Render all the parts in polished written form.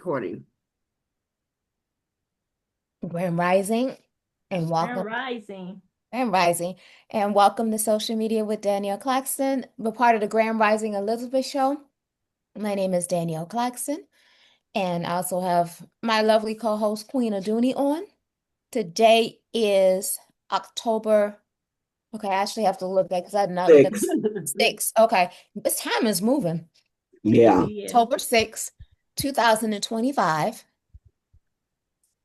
recording. Grand Rising and Grand welcome Rising. Grand Rising and welcome to Social Media with Danyelle Claxton. We're part of the Grand Rising Elizabeth Show. My name is Danyelle Claxton, and I also have my lovely co-host Queen Aduni on. Today is October. Okay, I actually have to look at because I did not look at the 6. 6. Okay, this time is moving. Yeah. Yeah. October 6th, 2025.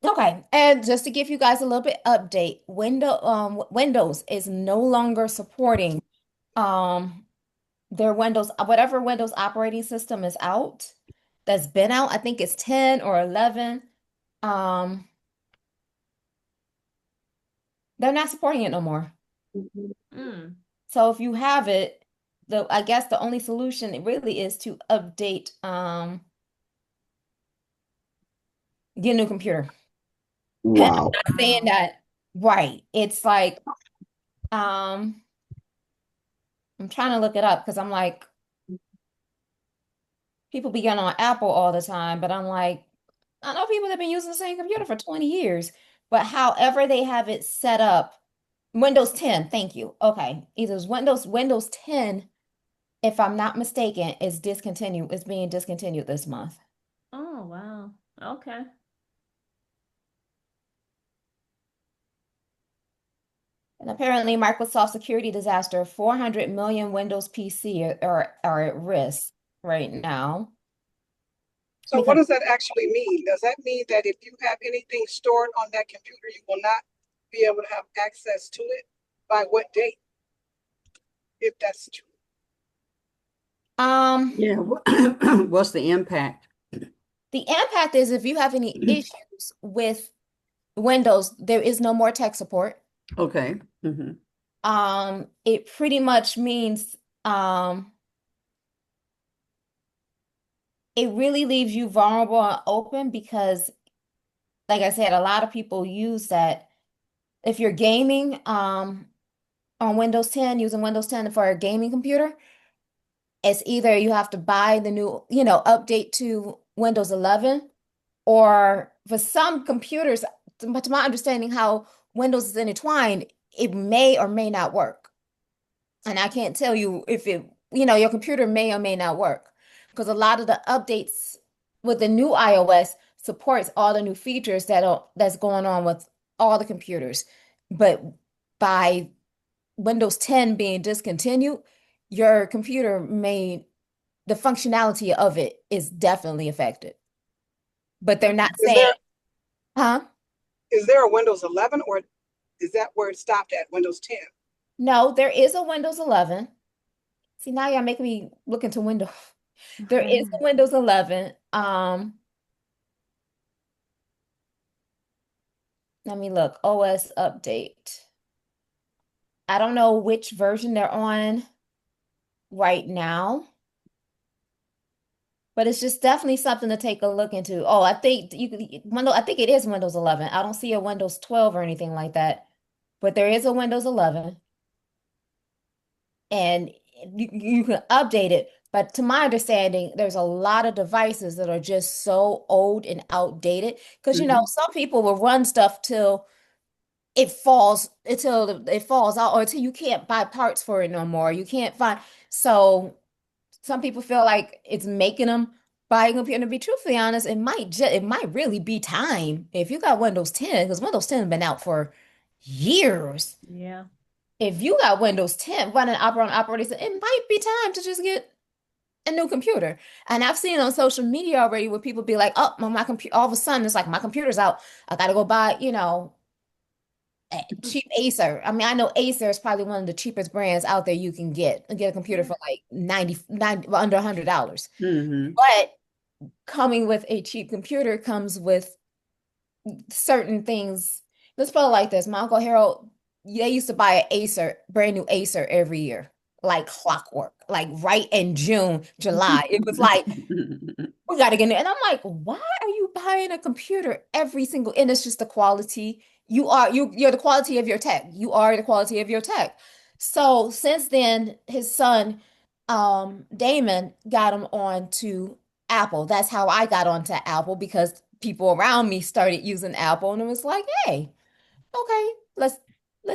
Okay, and just to give you guys a little bit update, Windows is no longer supporting um their Windows, whatever Windows operating system is out, that's been out. I think it's 10 or 11. Um, they're not supporting it no more. Mm. So if you have it, I guess the only solution really is to update get a new computer. And I'm Wow. not saying Wow. that right. It's like um I'm trying to look it up because I'm like people be getting on Apple all the time, but I'm like, I know people that have been using the same computer for 20 years, but however they have it set up, Windows 10, thank you. Okay, either it's Windows 10, if I'm not mistaken, is discontinued, is being discontinued this month. Oh, wow. Okay. And apparently Microsoft security disaster, 400 million Windows PC are at risk right now So what because does that actually mean? Does that mean that if you have anything stored on that computer, you will not be able to have access to it? By what date, if that's true? um Yeah. What's the impact? the impact is if you have any issues with Windows, there is no more tech support. Okay. Hmm. It pretty much means it really leaves you vulnerable and open because, like I said, a lot of people use that. If you're gaming on Windows 10, using Windows 10 for a gaming computer, it's either you have to buy the new, update to Windows 11, or for some computers, to my understanding, how Windows is intertwined, it may or may not work. And I can't tell you if your computer may or may not work because a lot of the updates with the new iOS supports all the new features that's going on with all the computers. But by Windows 10 being discontinued, your computer the functionality of it is definitely affected. But they're not Is saying, there huh? is there a Windows 11, or is that where it stopped at Windows 10? No, there is a Windows 11. See, now y'all making me look into Windows. There is a Windows 11. Let me look. OS update. I don't know which version they're on right now, but it's just definitely something to take a look into. Oh, I think I think it is Windows 11. I don't see a Windows 12 or anything like that, but there is a Windows 11, and you can update it. But to my understanding, there's a lot of devices that are just so old and outdated because Hmm. some people will run stuff till it falls it falls out or until you can't buy parts for it no more. You can't find so some people feel like it's making them buy a computer. To be truthfully honest, it might really be time if you got Windows 10 because Windows 10 has been out for years. Yeah. If you got Windows 10 running operating system, it might be time to just get a new computer. And I've seen on social media already where people be like, "Oh, my computer!" All of a sudden, it's like my computer's out. I gotta go buy, a cheap Acer. I mean, I know Acer is probably one of the cheapest brands out there you can get a computer Yeah. for like 90 well, under $100. Hmm. But coming with a cheap computer comes with certain things. Let's put it like this. My Uncle Harold, they used to buy an Acer, brand new Acer every year, like clockwork, like right in June, July. It was like, we got to get it. And I'm like, why are you buying a computer every single, and it's just the quality. You're the quality of your tech. You are the quality of your tech. So since then, his son, Damon, got him on to Apple. That's how I got onto Apple because people around me started using Apple and it was like, hey, okay, let's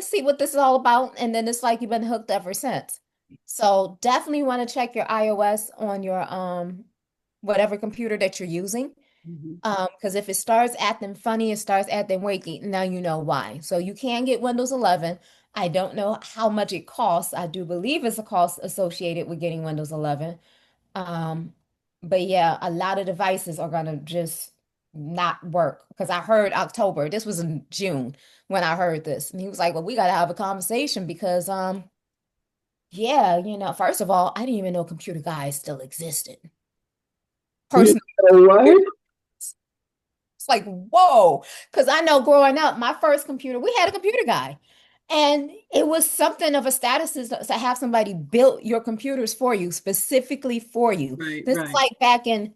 see what this is all about. And then it's like you've been hooked ever since. So definitely want to check your iOS on your whatever computer that you're using. Mhm. Because if it starts acting funny, it starts acting wakey, now you know why. So you can get Windows 11. I don't know how much it costs. I do believe it's a cost associated with getting Windows 11. Um, but yeah, a lot of devices are gonna just not work because I heard October. This was in June when I heard this, and he was like, "Well, we gotta have a conversation because, yeah, first of all, I didn't even know computer guys still existed. You Personally, know what? it's like, whoa, because I know growing up, my first computer, we had a computer guy, and it was something of a status to have somebody build your computers for you, specifically for you. Right, This is right. like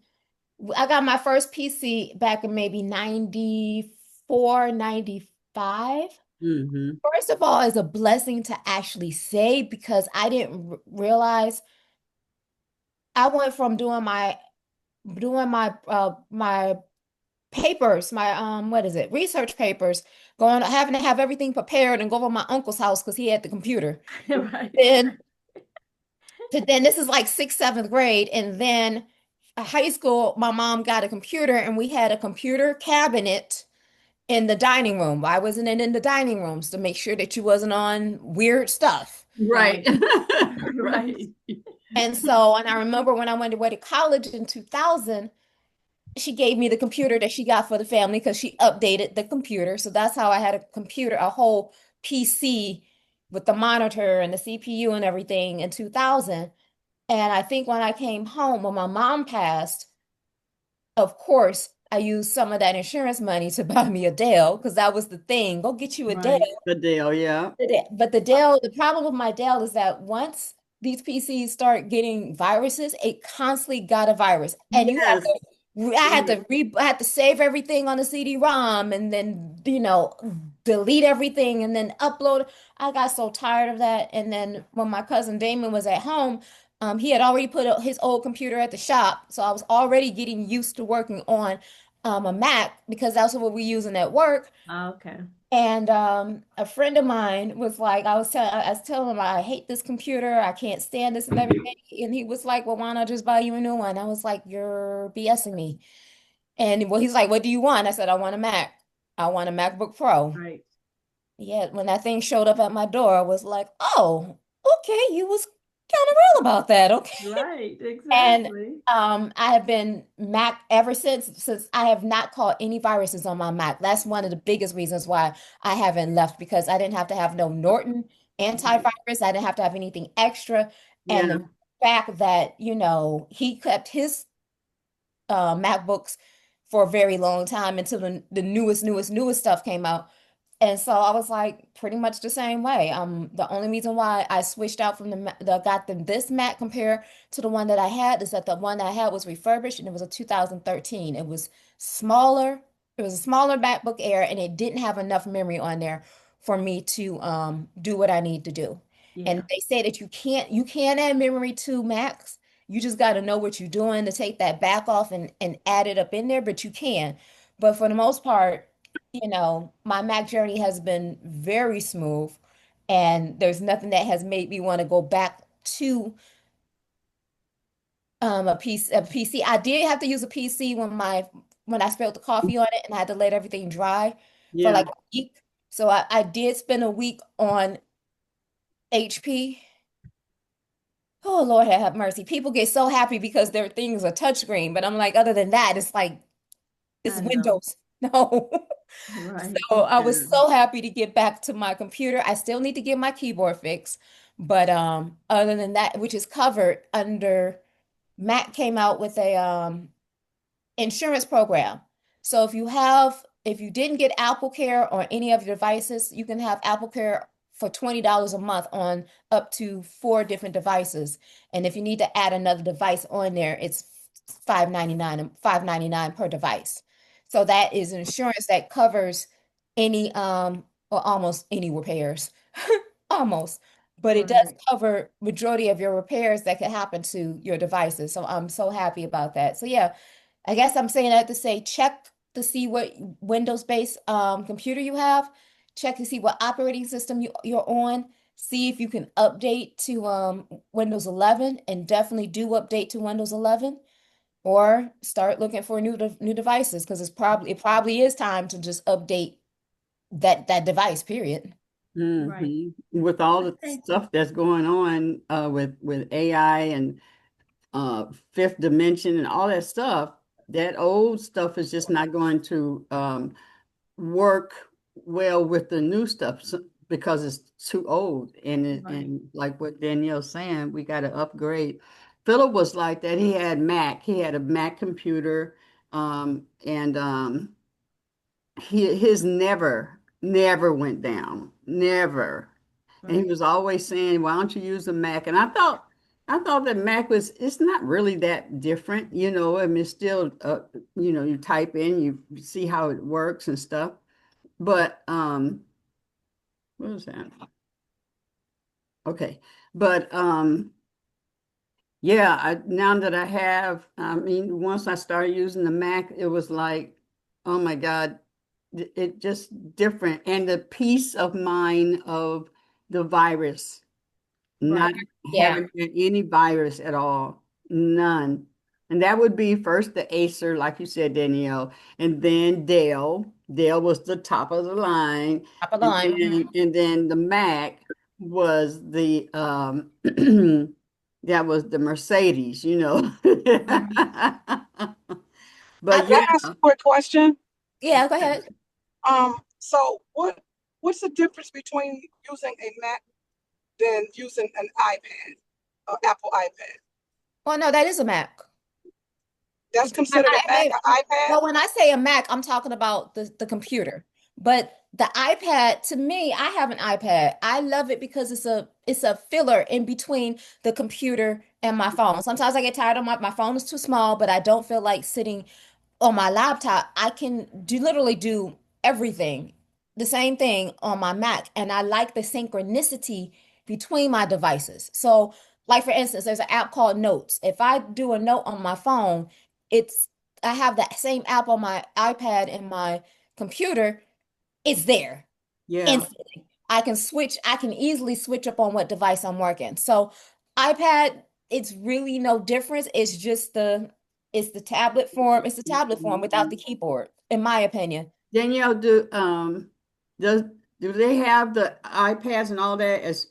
I got my first PC back in maybe 94, 95. Mm-hmm. First of all, it's a blessing to actually say because I didn't realize I went from doing my papers, my what is it, research papers, going having to have everything prepared and go over to my uncle's house because he had the computer. Right. Then then this is like sixth, seventh grade, and then high school, my mom got a computer and we had a computer cabinet in the dining room. Why wasn't it in the dining rooms to make sure that you wasn't on weird stuff? Right. Right. And I remember when I went away to college in 2000, she gave me the computer that she got for the family because she updated the computer. So that's how I had a computer, a whole PC with the monitor and the CPU and everything in 2000. And I think when I came home, when my mom passed, of course, I used some of that insurance money to buy me a Dell because that was the thing. Go get you a Dell. Right. The deal, yeah. But the Dell, the problem with my Dell is that once these PCs start getting viruses, it constantly got a virus. And Yes. I had to save everything on the CD-ROM and then, delete everything and then upload. I got so tired of that. And then when my cousin Damon was at home, he had already put his old computer at the shop. So I was already getting used to working on a Mac because that's what we're using at work. Okay. And a friend of mine was like, I was telling him I hate this computer, I can't stand this and everything. And he was like, well, why not just buy you a new one? I was like, you're BSing me. And well, he's like, what do you want? I said, I want a Mac. I want a MacBook Pro. Right. Yeah, when that thing showed up at my door, I was like, oh, okay, you was kind of real about that, okay. Right. And Exactly. I have been Mac ever since I have not caught any viruses on my Mac. That's one of the biggest reasons why I haven't left because I didn't have to have no Norton antivirus. I didn't have to have anything extra. And Yeah. the fact that, he kept his MacBooks for a very long time until the newest stuff came out. And so I was like pretty much the same way. The only reason why I switched out from this Mac compared to the one that I had is that the one that I had was refurbished and it was a 2013. It was smaller. It was a smaller MacBook Air and it didn't have enough memory on there for me to do what I need to do. Yeah. And they say that you can add memory to Macs. You just got to know what you're doing to take that back off and add it up in there, but you can. But for the most part, my Mac journey has been very smooth, and there's nothing that has made me want to go back to a PC. I did have to use a PC when I spilled the coffee on it and I had to let everything dry for Yeah. like a week. So I did spend a week on HP. Oh Lord have mercy. People get so happy because their things are touchscreen, but I'm like, other than that, it's like it's I know. Windows. No. Right. So I was Yeah. so happy to get back to my computer. I still need to get my keyboard fixed, but other than that, which is covered under Mac came out with a insurance program. So if you didn't get Apple Care on any of your devices, you can have Apple Care for $20 a month on up to 4 different devices. And if you need to add another device on there, it's 5.99 per device. So that is insurance that covers any or almost any repairs. Almost. but it does Right. cover majority of your repairs that could happen to your devices. So I'm so happy about that. So yeah, I guess I'm saying that to say check to see what Windows-based computer you have. Check to see what operating system you're on. See if you can update to Windows 11 and definitely do update to Windows 11 or start looking for new devices because it probably is time to just update that device, period. Right. With all I the think, stuff that's going on with AI and fifth dimension and all that stuff, that old stuff is just not going to work well with the new stuff because it's too old. right. And like what Danielle's saying, we got to upgrade. Philip was like that. He had Mac. He had a Mac computer, and his never went down, never. And he Right. was always saying, "Why don't you use a Mac?" And I thought that Mac was, it's not really that different, you know. I mean, it's still, you type in, you see how it works and stuff. But what was that? Okay, but yeah, now that I mean, once I started using the Mac, it was like, oh my God, it just different. And the peace of mind of the virus, not Right. Yeah. having any virus at all, none. And that would be first the Acer, like you said, Danielle, and then Dell. Dell was the top of the line, Top of the and line. then the Mac was the that was the Mercedes, you know. Mhm. I But Can yeah, I ask a quick question? Yeah, go ahead. So what's the difference between using a Mac than using an iPad, Apple iPad? Well, no, that is a Mac. That's considered a Mac, an iPad? Well, when I say a Mac, I'm talking about the computer. But the iPad, to me, I have an iPad. I love it because it's a filler in between the computer and my phone. Sometimes I get tired of my phone is too small, but I don't feel like sitting on my laptop. I can literally do everything, the same thing on my Mac. And I like the synchronicity between my devices. So, like for instance, there's an app called Notes. If I do a note on my phone, it's I have that same app on my iPad and my computer. It's there yeah. instantly. I can easily switch up on what device I'm working. So iPad, it's really no difference. It's the tablet form without the keyboard, in my opinion. Danielle, does do they have the iPads and all that as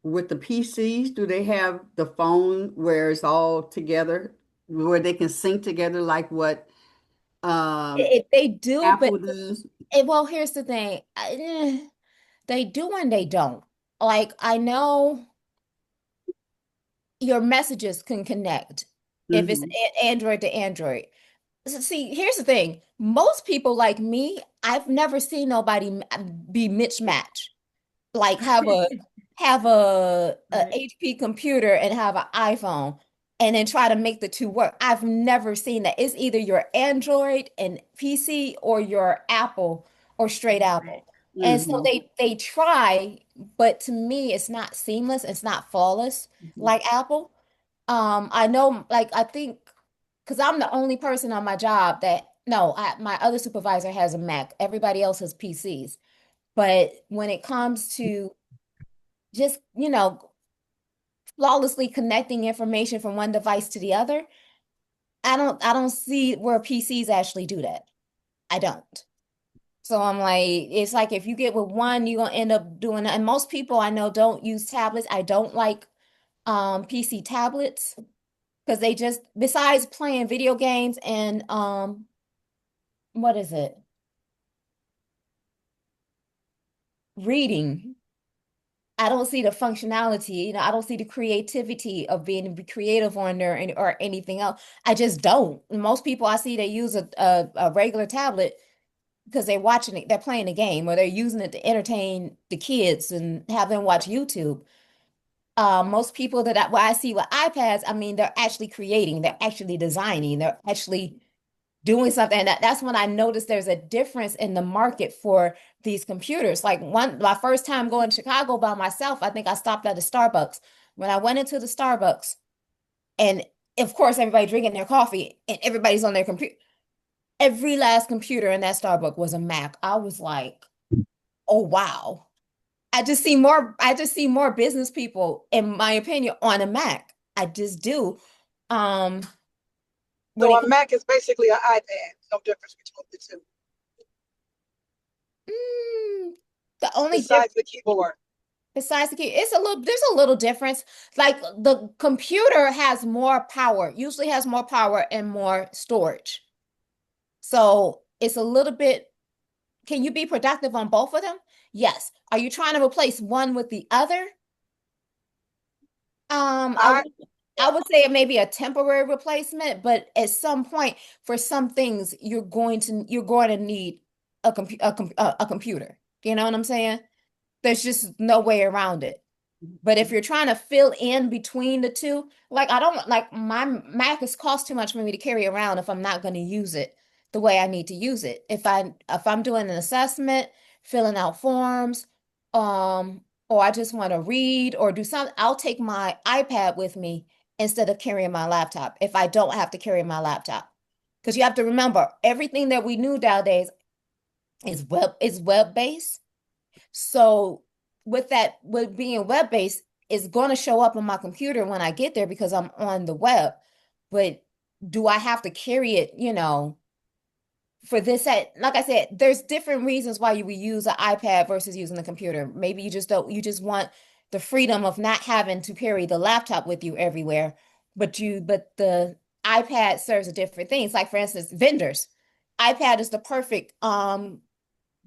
with the PCs? Do they have the phone where it's all together, where they can sync together like what They do, but Apple does? well, here's the thing. They do and they don't. Like I know your messages can connect if it's Hmm. Android to Android. So see, here's the thing. Most people like me, I've never seen nobody be mismatched. Like have a Right. HP computer and have an iPhone and then try to make the two work. I've never seen that. It's either your Android and PC or your Apple or straight Right. Apple. And so Hmm. they try, but to me it's not seamless, it's not flawless like Apple. I know, like I think, because I'm the only person on my job that no, my other supervisor has a Mac. Everybody else has PCs. But when it comes to just, flawlessly connecting information from one device to the other, I don't see where PCs actually do that. I don't. So I'm like, it's like if you get with one, you're gonna end up doing that. And most people I know don't use tablets. I don't like PC tablets because they just besides playing video games and what is it? Reading. I don't see the functionality, I don't see the creativity of being creative on there or anything else. I just don't. Most people I see they use a regular tablet because they're watching it, they're playing a game or they're using it to entertain the kids and have them watch YouTube. Most people what I see with iPads, I mean, they're actually creating, they're actually designing, they're actually doing something. And that's when I noticed there's a difference in the market for these computers. Like my first time going to Chicago by myself, I think I stopped at a Starbucks. When I went into the Starbucks, and of course everybody drinking their coffee and everybody's on their computer. Every last computer in that Starbucks was a Mac. I was like, oh wow. I just see more business people, in my opinion, on a Mac. I just do. Um, when So it a Mac is basically an iPad. No difference between the two, mm, the only difference besides the keyboard. besides the key, there's a little difference. Like the computer has more power, usually has more power and more storage. So it's a little bit, can you be productive on both of them? Yes. Are you trying to replace one with the other? Um, I I would I would say it may be a temporary replacement, but at some point, for some things, you're going to need a computer. You know what I'm saying? There's just no way around it. But if you're trying to fill in between the two, like I don't like my Mac is cost too much for me to carry around if I'm not going to use it the way I need to use it. If I'm doing an assessment, filling out forms, or I just want to read or do something, I'll take my iPad with me instead of carrying my laptop if I don't have to carry my laptop. Because you have to remember, everything that we knew nowadays is web based. So with being web-based, it's going to show up on my computer when I get there because I'm on the web. But do I have to carry it, for this like I said, there's different reasons why you would use an iPad versus using a computer. Maybe you just want the freedom of not having to carry the laptop with you everywhere. But the iPad serves a different things. Like for instance, vendors. iPad is the perfect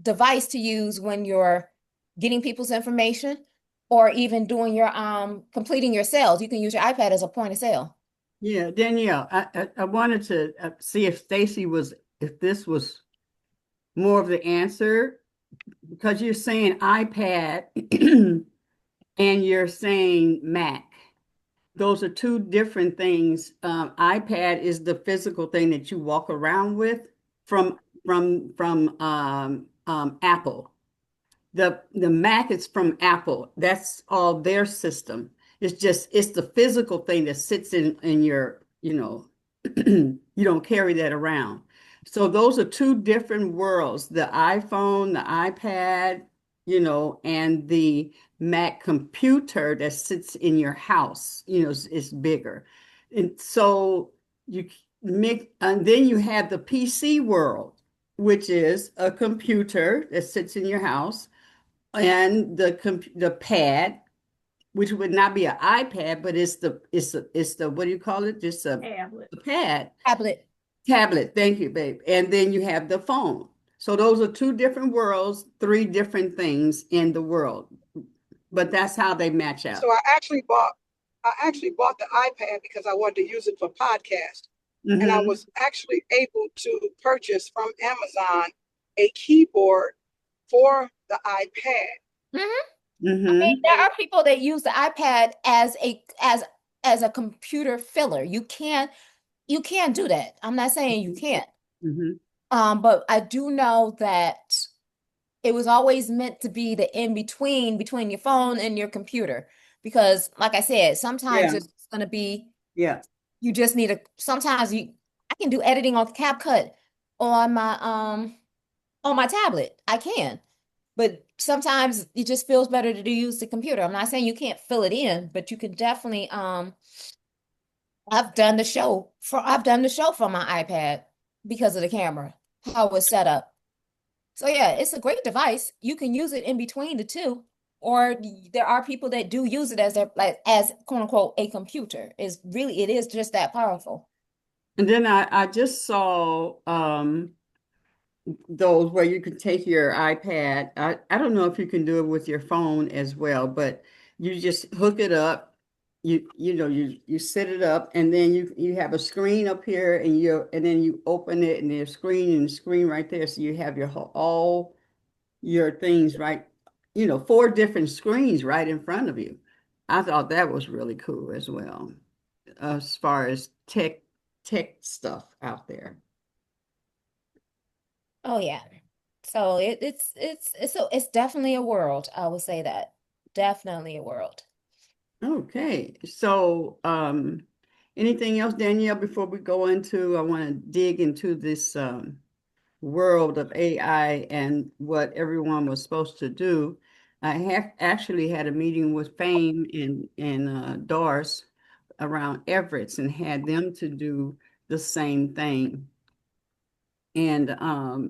device to use when you're getting people's information or even doing your completing your sales. You can use your iPad as a point of sale. Yeah, Danielle, I wanted to see if this was more of the answer because you're saying iPad and you're saying Mac. Those are two different things. iPad is the physical thing that you walk around with from Apple. The Mac is from Apple. That's all their system. It's the physical thing that sits in your, you don't carry that around. So those are two different worlds. The iPhone, the iPad, and the Mac computer that sits in your house, is bigger. And so you and then you have the PC world, which is a computer that sits in your house and the pad, which would not be an iPad, but it's the what do you call it? Just Tablet. a pad, Tablet. tablet. Thank you, babe. And then you have the phone. So those are two different worlds, three different things in the world, but that's how they match so up. I actually bought the iPad because I wanted to use it for podcast. And I Hmm. was actually able to purchase from Amazon a keyboard for the iPad. Mhm. I mean, Hmm. there are people that use the iPad as a computer filler. You can do that. I'm not saying you can't. Hmm. But I do know that it was always meant to be the in between your phone and your computer. Because, like I said, sometimes Yeah. it's gonna be Yeah. you just need a sometimes you I can do editing on CapCut on my tablet. I can. But sometimes it just feels better to use the computer. I'm not saying you can't fill it in, but you can definitely I've done the show from my iPad because of the camera, how it's set up. So yeah, it's a great device. You can use it in between the two, or there are people that do use it as their like as quote unquote a computer. It is just that powerful. And then I just saw those where you can take your iPad. I don't know if you can do it with your phone as well, but you just hook it up. You set it up and then you have a screen up here and then you open it and there's screen right there. So you have all your things right, four different screens right in front of you. I thought that was really cool as well, as far as tech stuff out there. Oh yeah. So it's definitely a world. I would say that. Definitely a world. Okay, so anything else, Danielle, before we go into, I want to dig into this world of AI and what everyone was supposed to do. I have actually had a meeting with Fame and Doris around Everett's and had them to do the same thing. And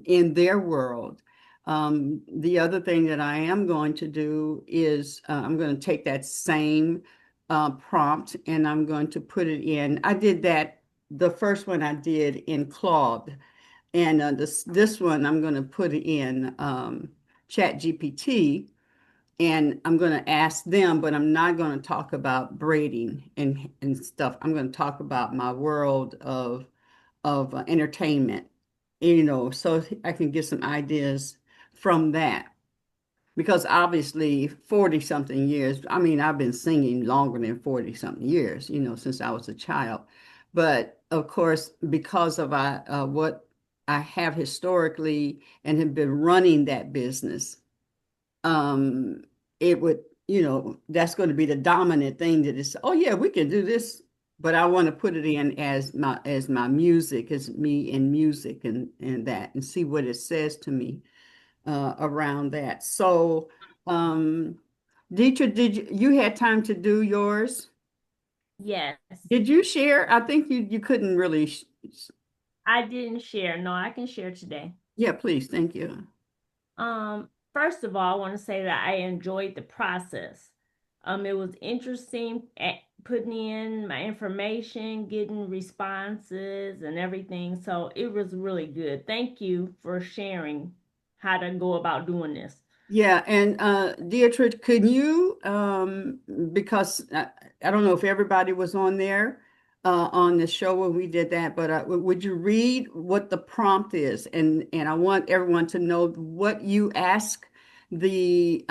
in their world, the other thing that I am going to do is I'm going to take that same prompt and I'm going to put it in. I did that, the first one I did in Claude, and this one I'm going to put in Chat GPT, and I'm going to ask them, but I'm not going to talk about braiding and stuff. I'm going to talk about my world of entertainment, so I can get some ideas from that. Because obviously, 40 something years, I mean, I've been singing longer than 40 something years, since I was a child. But of course, because of what I have historically and have been running that business, um, it would, that's going to be the dominant thing that is, oh yeah, we can do this, but I want to put it in as my music, as me in music and that, and see what it says to me around that. So, um, Deetra, did you had time to do yours? Yes. Did you share? I think you couldn't really. I didn't share. No, I can share today. Yeah, please, thank you. First of all, I want to say that I enjoyed the process. It was interesting putting in my information, getting responses and everything. So it was really good. Thank you for sharing how to go about doing this. Yeah, and Dietrich, can you because I don't know if everybody was on there on the show when we did that, but would you read what the prompt is? And I want everyone to know what you ask the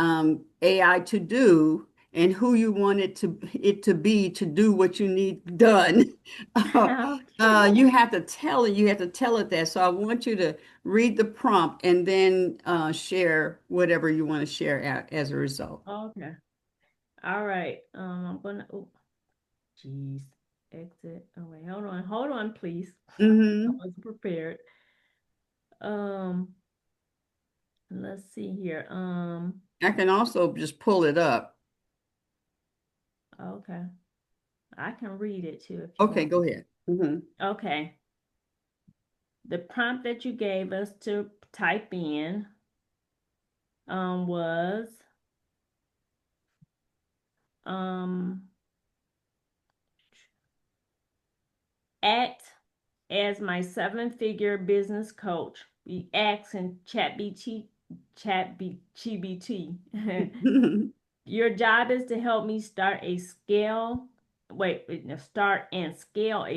AI to do and who you want it to be to do what you need done. Okay. You have to tell it. You have to tell it that. So I want you to read the prompt and then share whatever you want to share as a result. Okay. All right. I'm gonna. Oh, jeez. Exit. Oh wait. Hold on. Hold on, please. I Hmm. wasn't prepared. Um. Let's see here. I can also just pull it up. Okay. I can read it too if you Okay, want go me ahead. Hmm. to. Okay. The prompt that you gave us to type in was um act as my seven-figure business coach. We asked in chat BT. Your job is to help me start and scale a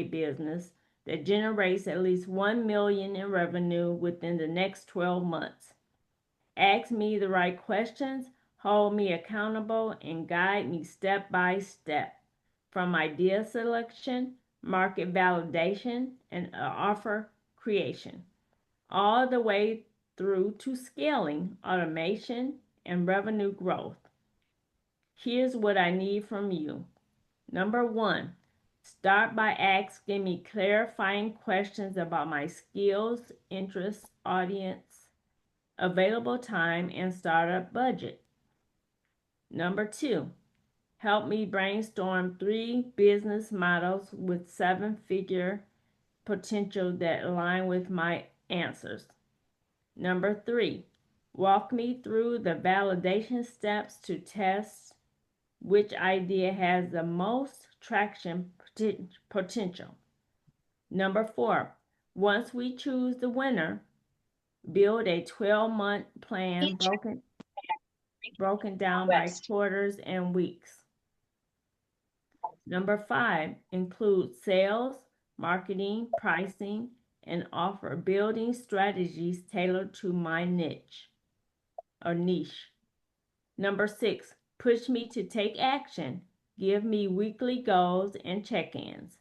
business that generates at least 1 million in revenue within the next 12 months. Ask me the right questions, hold me accountable, and guide me step by step from idea selection, market validation, and offer creation, all the way through to scaling, automation, and revenue growth. Here's what I need from you. Number one, start by asking me clarifying questions about my skills, interests, audience, available time, and startup budget. Number two, help me brainstorm 3 business models with seven-figure potential that align with my answers. Number three, walk me through the validation steps to test which idea has the most traction potential. Number four, once we choose the winner, build a 12-month plan broken down by quarters and weeks. Number five, include sales, marketing, pricing, and offer building strategies tailored to my niche. Number six, push me to take action. Give me weekly goals and check ins.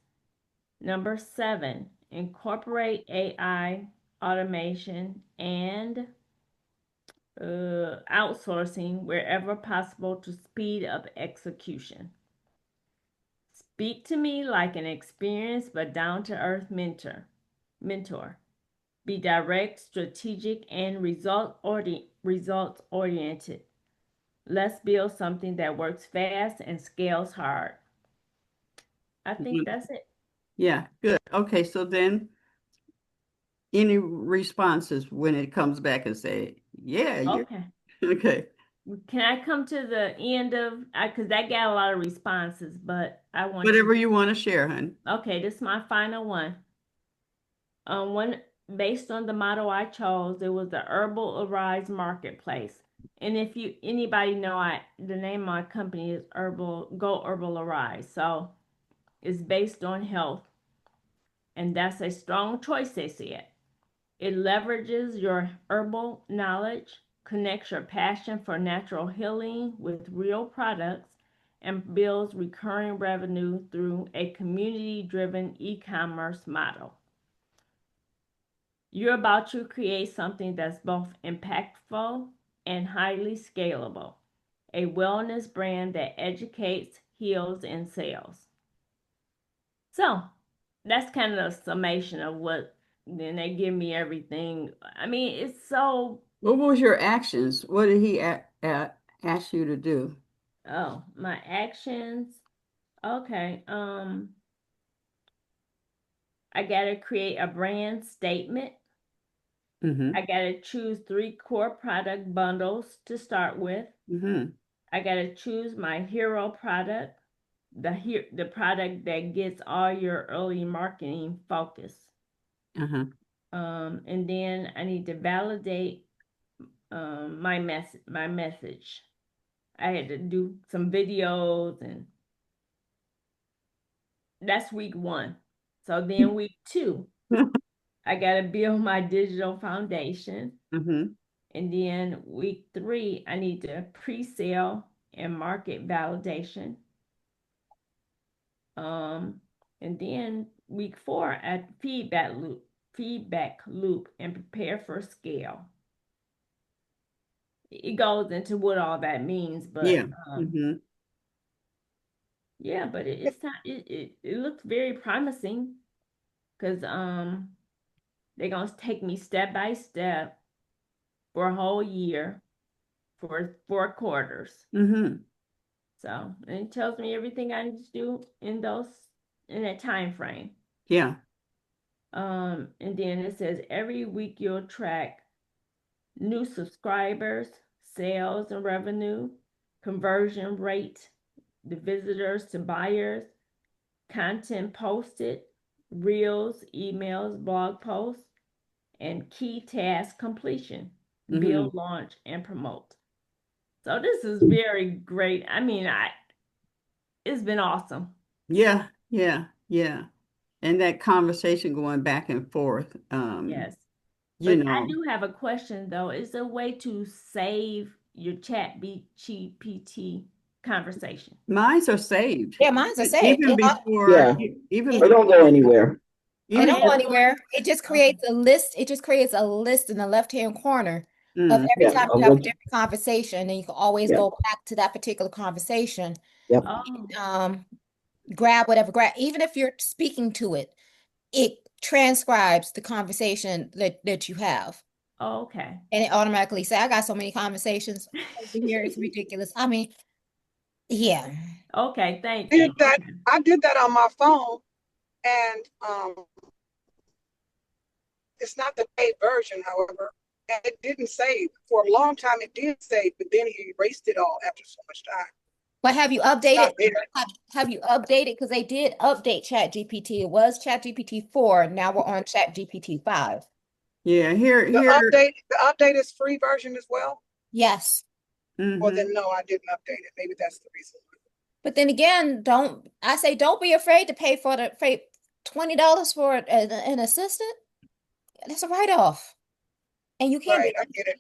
Number seven, incorporate AI automation, and outsourcing wherever possible to speed up execution. Speak to me like an experienced but down-to-earth mentor. Be direct, strategic, and results oriented. Let's build something that works fast and scales hard. I think that's it. Yeah, good. Okay, so then any responses when it comes back and say, yeah, you're Okay. okay. Can I come to the end of, because that got a lot of responses, but I want you. Whatever you want to share, hon. Okay, this is my final one. One based on the motto I chose, it was the Herbal Arise Marketplace. And if you anybody know, the name of my company is Herbal Arise. So it's based on health, and that's a strong choice, they said. It leverages your herbal knowledge, connects your passion for natural healing with real products, and builds recurring revenue through a community-driven e-commerce model. You're about to create something that's both impactful and highly scalable. A wellness brand that educates, heals, and sells. So that's kind of a summation of what, then they give me everything. I mean, it's so, What was your actions? What did he ask you to do? oh, my actions. Okay. I gotta create a brand statement. Mm-hmm. I gotta choose 3 core product bundles to start with. Mm-hmm. I gotta choose my hero product, the product that gets all your early marketing focus. Uh-huh. And then I need to validate my message. I had to do some videos, and that's week 1. So then week 2, I gotta build my digital foundation. Mm-hmm. And then week 3, I need to pre-sale and market validation. And then week 4 at feedback loop and prepare for scale. It goes into what all that means, but Yeah. Mm-hmm. yeah, but it's not, it looks very promising, because they're gonna take me step by step for a whole year for 4 quarters. Mm-hmm. So, and it tells me everything I need to do in that time frame. Yeah. And then it says every week you'll track new subscribers, sales and revenue, conversion rate, the visitors to buyers, content posted, reels, emails, blog posts, and key task completion, Mm-hmm. build, launch, and promote. So this is very great. I mean, it's been awesome. Yeah. Yeah. Yeah. And that conversation going back and forth, Yes. you But I know, do have a question though. Is there a way to save your chat GPT conversation? mines are saved. Yeah, mine's are saved. Even before, Yeah, even they It, don't before, go anywhere. They even don't go And before. anywhere. It just okay. creates a list. It just creates a list in the left-hand corner of Mm, every Yeah, time a you have a list. different conversation, and you can always Yeah, go back to that particular conversation. yep. Oh, Um, grab whatever, grab, even if you're speaking to it, it transcribes the conversation that you have. okay. And it automatically say, I got so many conversations over here, it's ridiculous. I mean, yeah. Okay, thank Did you. that. Okay. I did that on my phone, and it's not the paid version, however, and it didn't save. For a long time, it did save, but then he erased it all after so much time. But have you It's not updated? there. Have you updated? Because they did update Chat GPT. It was Chat GPT 4. Now we're on Chat GPT 5. yeah, here, The here. update is free version as well. Yes. Or Mm-hmm. then no, I didn't update it. Maybe that's the reason. But then again, don't be afraid to pay $20 for an assistant. That's a write-off. And you can't Right, be I get it.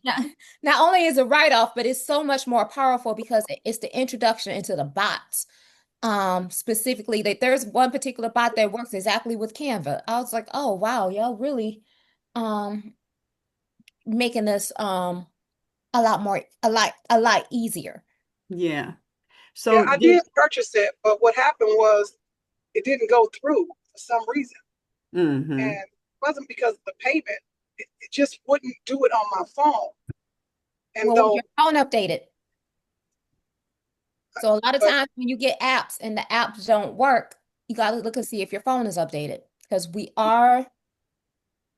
not only is a write-off, but it's so much more powerful because it's the introduction into the bots. Specifically that there's one particular bot that works exactly with Canva. I was like, oh wow, y'all really um making this a lot easier. Yeah. Yeah, So I did purchase it, but what happened was it didn't go through for some reason. mm-hmm. And it wasn't because of the payment. It just wouldn't do it on my phone. And Well, though, your phone updated. So a lot of but times when you get apps and the apps don't work, you got to look and see if your phone is updated. Because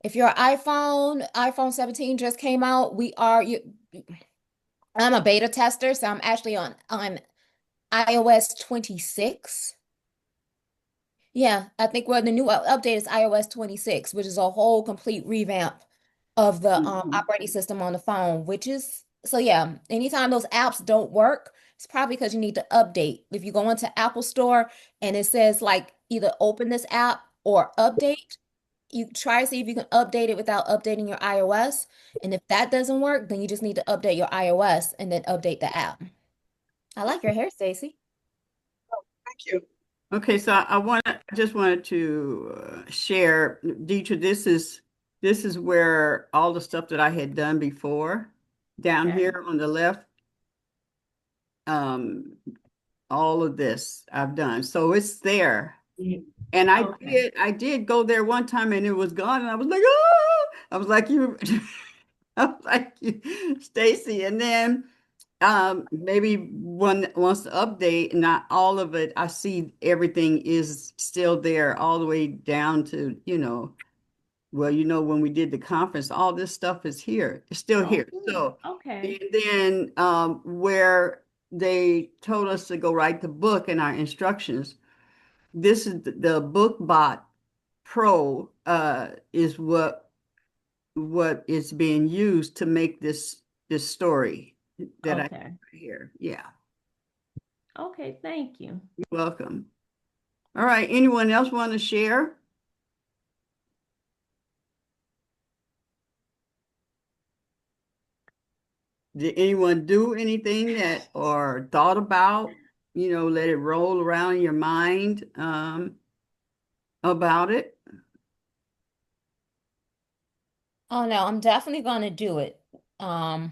if your iPhone 17 just came out, I'm a beta tester, so I'm actually on iOS 26. Yeah, I think the new update is iOS 26, which is a whole complete revamp of the Mm-hmm. operating system on the phone, which is so yeah, anytime those apps don't work, it's probably because you need to update. If you go into Apple Store and it says like either open this app or update, you try to see if you can update it without updating your iOS. And if that doesn't work, then you just need to update your iOS and then update the app. I like your hair, Stacy. thank you. Okay, so I just wanted to share, Deidre, this is where all the stuff that I had done before, down Okay. here on the left, um, all of this I've done. So it's there. And Okay. I did go there one time and it was gone, and I was like, oh, I was like you, I was like you, Stacy. And then maybe one wants to update, not all of it. I see everything is still there all the way down to, well, when we did the conference, all this stuff is here. It's still Oh, here. good. So, Okay. and then where they told us to go write the book and our instructions, this is the BookBot Pro is what is being used to make this story that I Okay. hear. Yeah. Okay. Thank you. You're welcome. All right. Anyone else want to share? Did anyone do anything that or thought about, let it roll around your mind about it? Oh no, I'm definitely gonna do it. Um,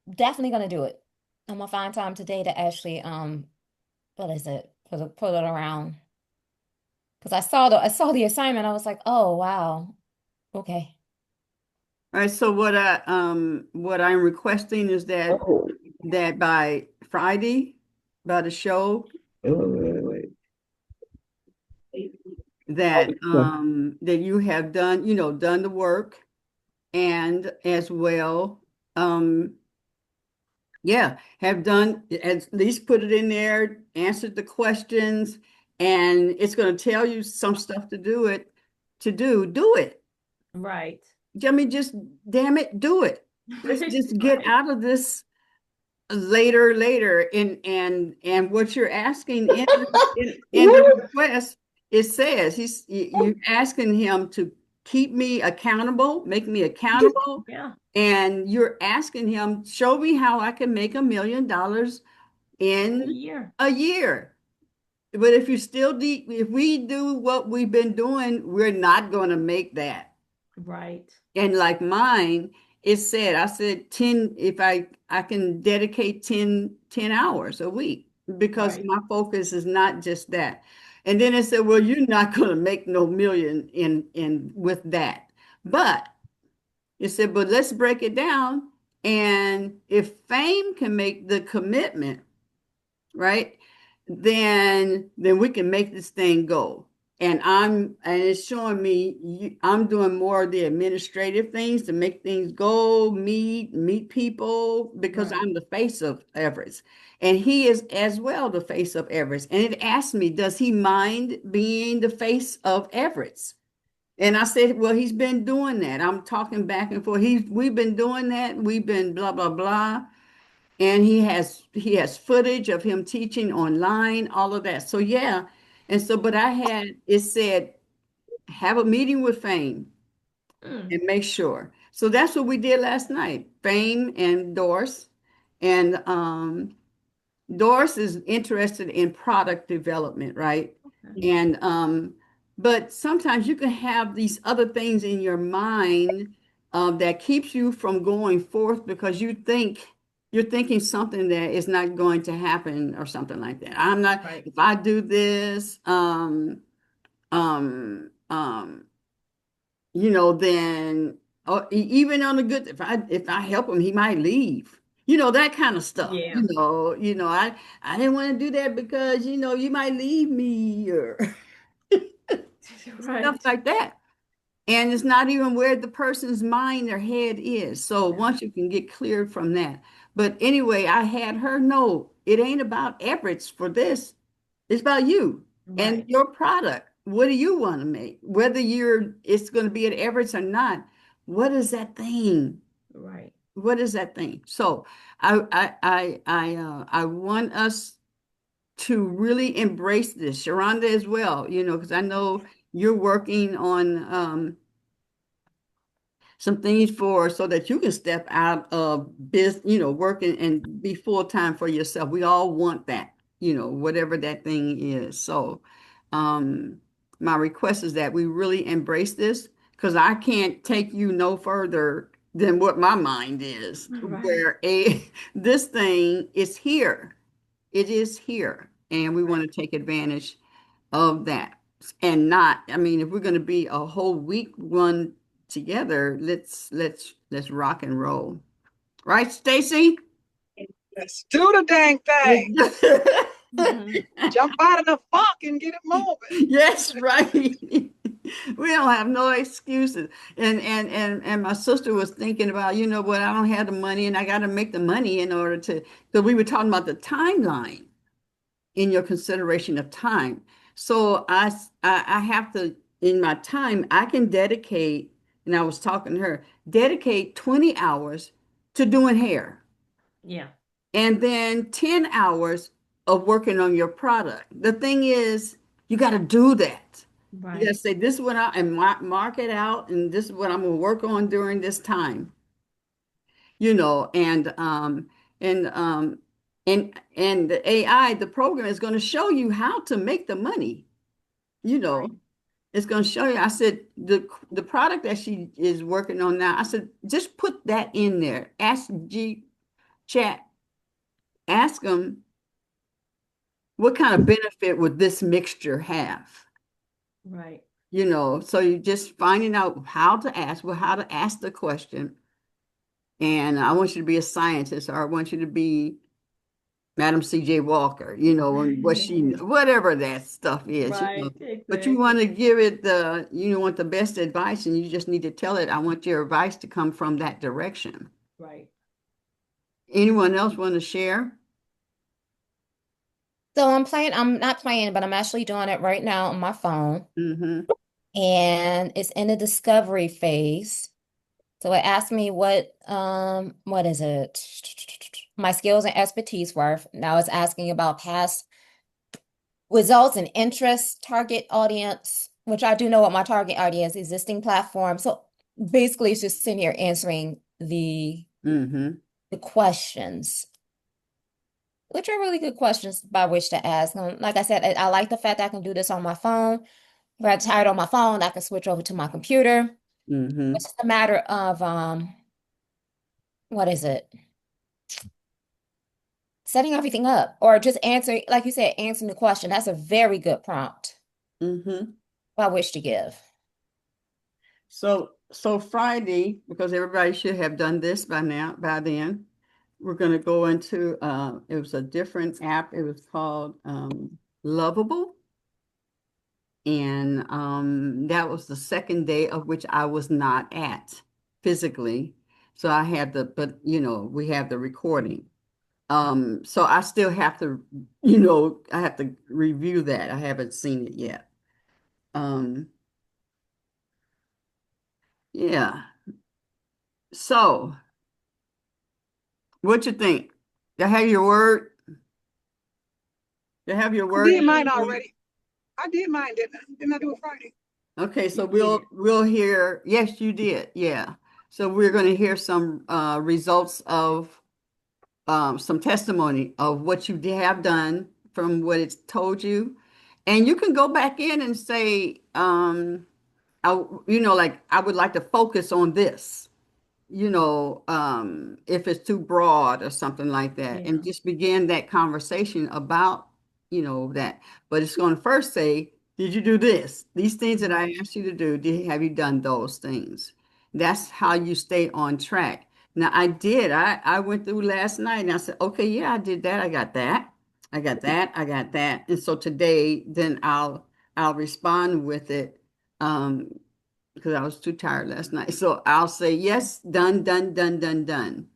Definitely gonna do it. I'm gonna find time today to actually what is it? Put it around. Because I saw the assignment, I was like, oh wow. Okay. All right. So what I'm requesting is that by Friday, by the show, that you have done, done the work, and as well, um, yeah, have done at least put it in there, answered the questions, and it's going to tell you some stuff do it. Right. I mean, just damn it, do it. Just get Right. out of this later, and what you're asking in the request, it says you're asking him to keep me accountable, make me accountable, Yeah. and you're asking him, show me how I can make $1 million A in year. a year. But if we do what we've been doing, we're not going to make that. Right. And like mine, I said 10, if I can dedicate 10 hours a week, because Right. my focus is not just that. And then it said, well, you're not going to make no million in with that. But it said, but let's break it down. And if fame can make the commitment, right? Then we can make this thing go. And it's showing me I'm doing more of the administrative things to make things go, meet people, because Right. I'm the face of Everest. And he is as well the face of Everest. And it asked me, does he mind being the face of Everest? And I said, well, he's been doing that. I'm talking back and forth. We've been doing that. We've been blah, blah, blah, and he has footage of him teaching online, all of that. So yeah. And so but it said have a meeting with Fame Mm. and make sure. So that's what we did last night. Fame and Doris. And Doris is interested in product development, right? Okay. And but sometimes you can have these other things in your mind that keeps you from going forth because you're thinking something that is not going to happen or something like that. I'm not, Right. if I do this, um, um, then even on the good, if I help him, he might leave. That kind of stuff. Yeah. I didn't want to do that because you might leave me or stuff Right. like that. And it's not even where the person's mind or head is. So Yeah. once you can get cleared from that. But anyway, I had her know it ain't about efforts for this. It's about you and Right. your product. What do you want to make? Whether it's going to be at Everett's or not, what is that thing? Right. What is that thing? So I want us to really embrace this, Sharonda as well, because I know you're working on some things for so that you can step out of business, working and be full time for yourself. We all want that, whatever that thing is. So, um, my request is that we really embrace this because I can't take you no further than what my mind is, Right. where this thing is here. It is here, and we want Right. to take advantage of that and not, I mean, if we're going to be a whole week run together, let's rock and roll. Right, Stacy? Let's do the dang thing. Hmm. Jump out of the funk and get it moving. Yes, right. We don't have no excuses. And my sister was thinking about, what, I don't have the money and I got to make the money in order to, because we were talking about the timeline in your consideration of time. So I have to, in my time, I can dedicate, and I was talking to her, dedicate 20 hours to doing hair Yeah. and then 10 hours of working on your product. The thing is, you got to do that. You got to Right. say, this is what and mark it out, and this is what I'm going to work on during this time, you know, and um and the AI, the program is going to show you how to make the money, you know. Right. It's going to show you. I said the product that she is working on now, I said, just put that in there. Ask G chat, ask them what kind of benefit would this mixture have? Right. So you're just finding out how to ask the question. And I want you to be a scientist, or I want you to be Madam C.J. Walker, and whatever that stuff is. Right. But you want Exactly. to give it you want the best advice, and you just need to tell it, I want your advice to come from that direction. Right. Anyone else want to share? So I'm not playing, but I'm actually doing it right now on my phone. Mm-hmm. And it's in the discovery phase. So it asked me what is it? My skills and expertise were. Now it's asking about past results and interest, target audience, which I do know what my target audience, existing platform. So basically it's just sitting here answering Mm-hmm. the questions, which are really good questions by which to ask. Like I said, I like the fact that I can do this on my phone. If I'm tired on my phone, I can switch over to my computer. Mm-hmm. It's just a matter of what is it? Setting everything up or just answering, like you said, answering the question. That's a very good prompt Mm-hmm. by which to give. So Friday, because everybody should have done this by then, we're going to go into it was a different app. It was called Lovable. And that was the second day of which I was not at physically. So I had but we have the recording. So I still have to, I have to review that. I haven't seen it yet. Um, yeah. So what you think? You have your word? You have your I word? did mine already. I did mine, didn't I? Didn't I do it Friday? Okay, so You we'll did. we'll hear. Yes, you did. Yeah. So we're going to hear some results of some testimony of what you have done from what it's told you. And you can go back in and say, like I would like to focus on this, if it's too broad or something like that, and Yeah. just begin that conversation about, that. But it's going to first say, did you do this? These things that I Right. asked you to do, have you done those things? That's how you stay on track. Now, I did. I went through last night and I said, okay, yeah, I did that. I got that. I got that. I got that. And so today, then I'll respond with it. Because I was too tired last night. So I'll say, yes, done, done, done, done, done.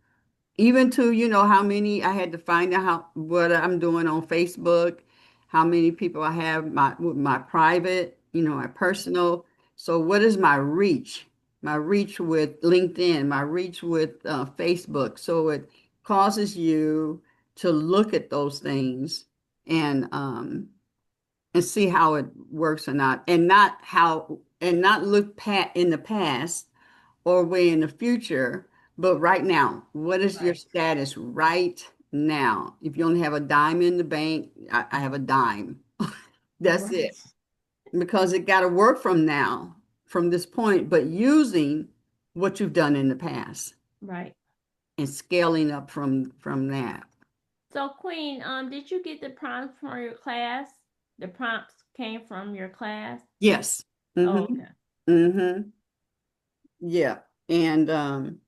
Even to, how many I had to find out what I'm doing on Facebook, how many people I have my private, my personal. So what is my reach? My reach with LinkedIn, my reach with Facebook. So it causes you to look at those things and see how it works or not, and not look in the past or way in the future, but right now. What is your Right. status right now? If you only have a dime in the bank, I have a dime. That's Right. it. Because it got to work from now, from this point, but using what you've done in the past Right. and scaling up from that. So, Queen, did you get the prompts from your class? The prompts came from your class? Yes. Oh, Mm-hmm. okay. Mm-hmm. Yeah. And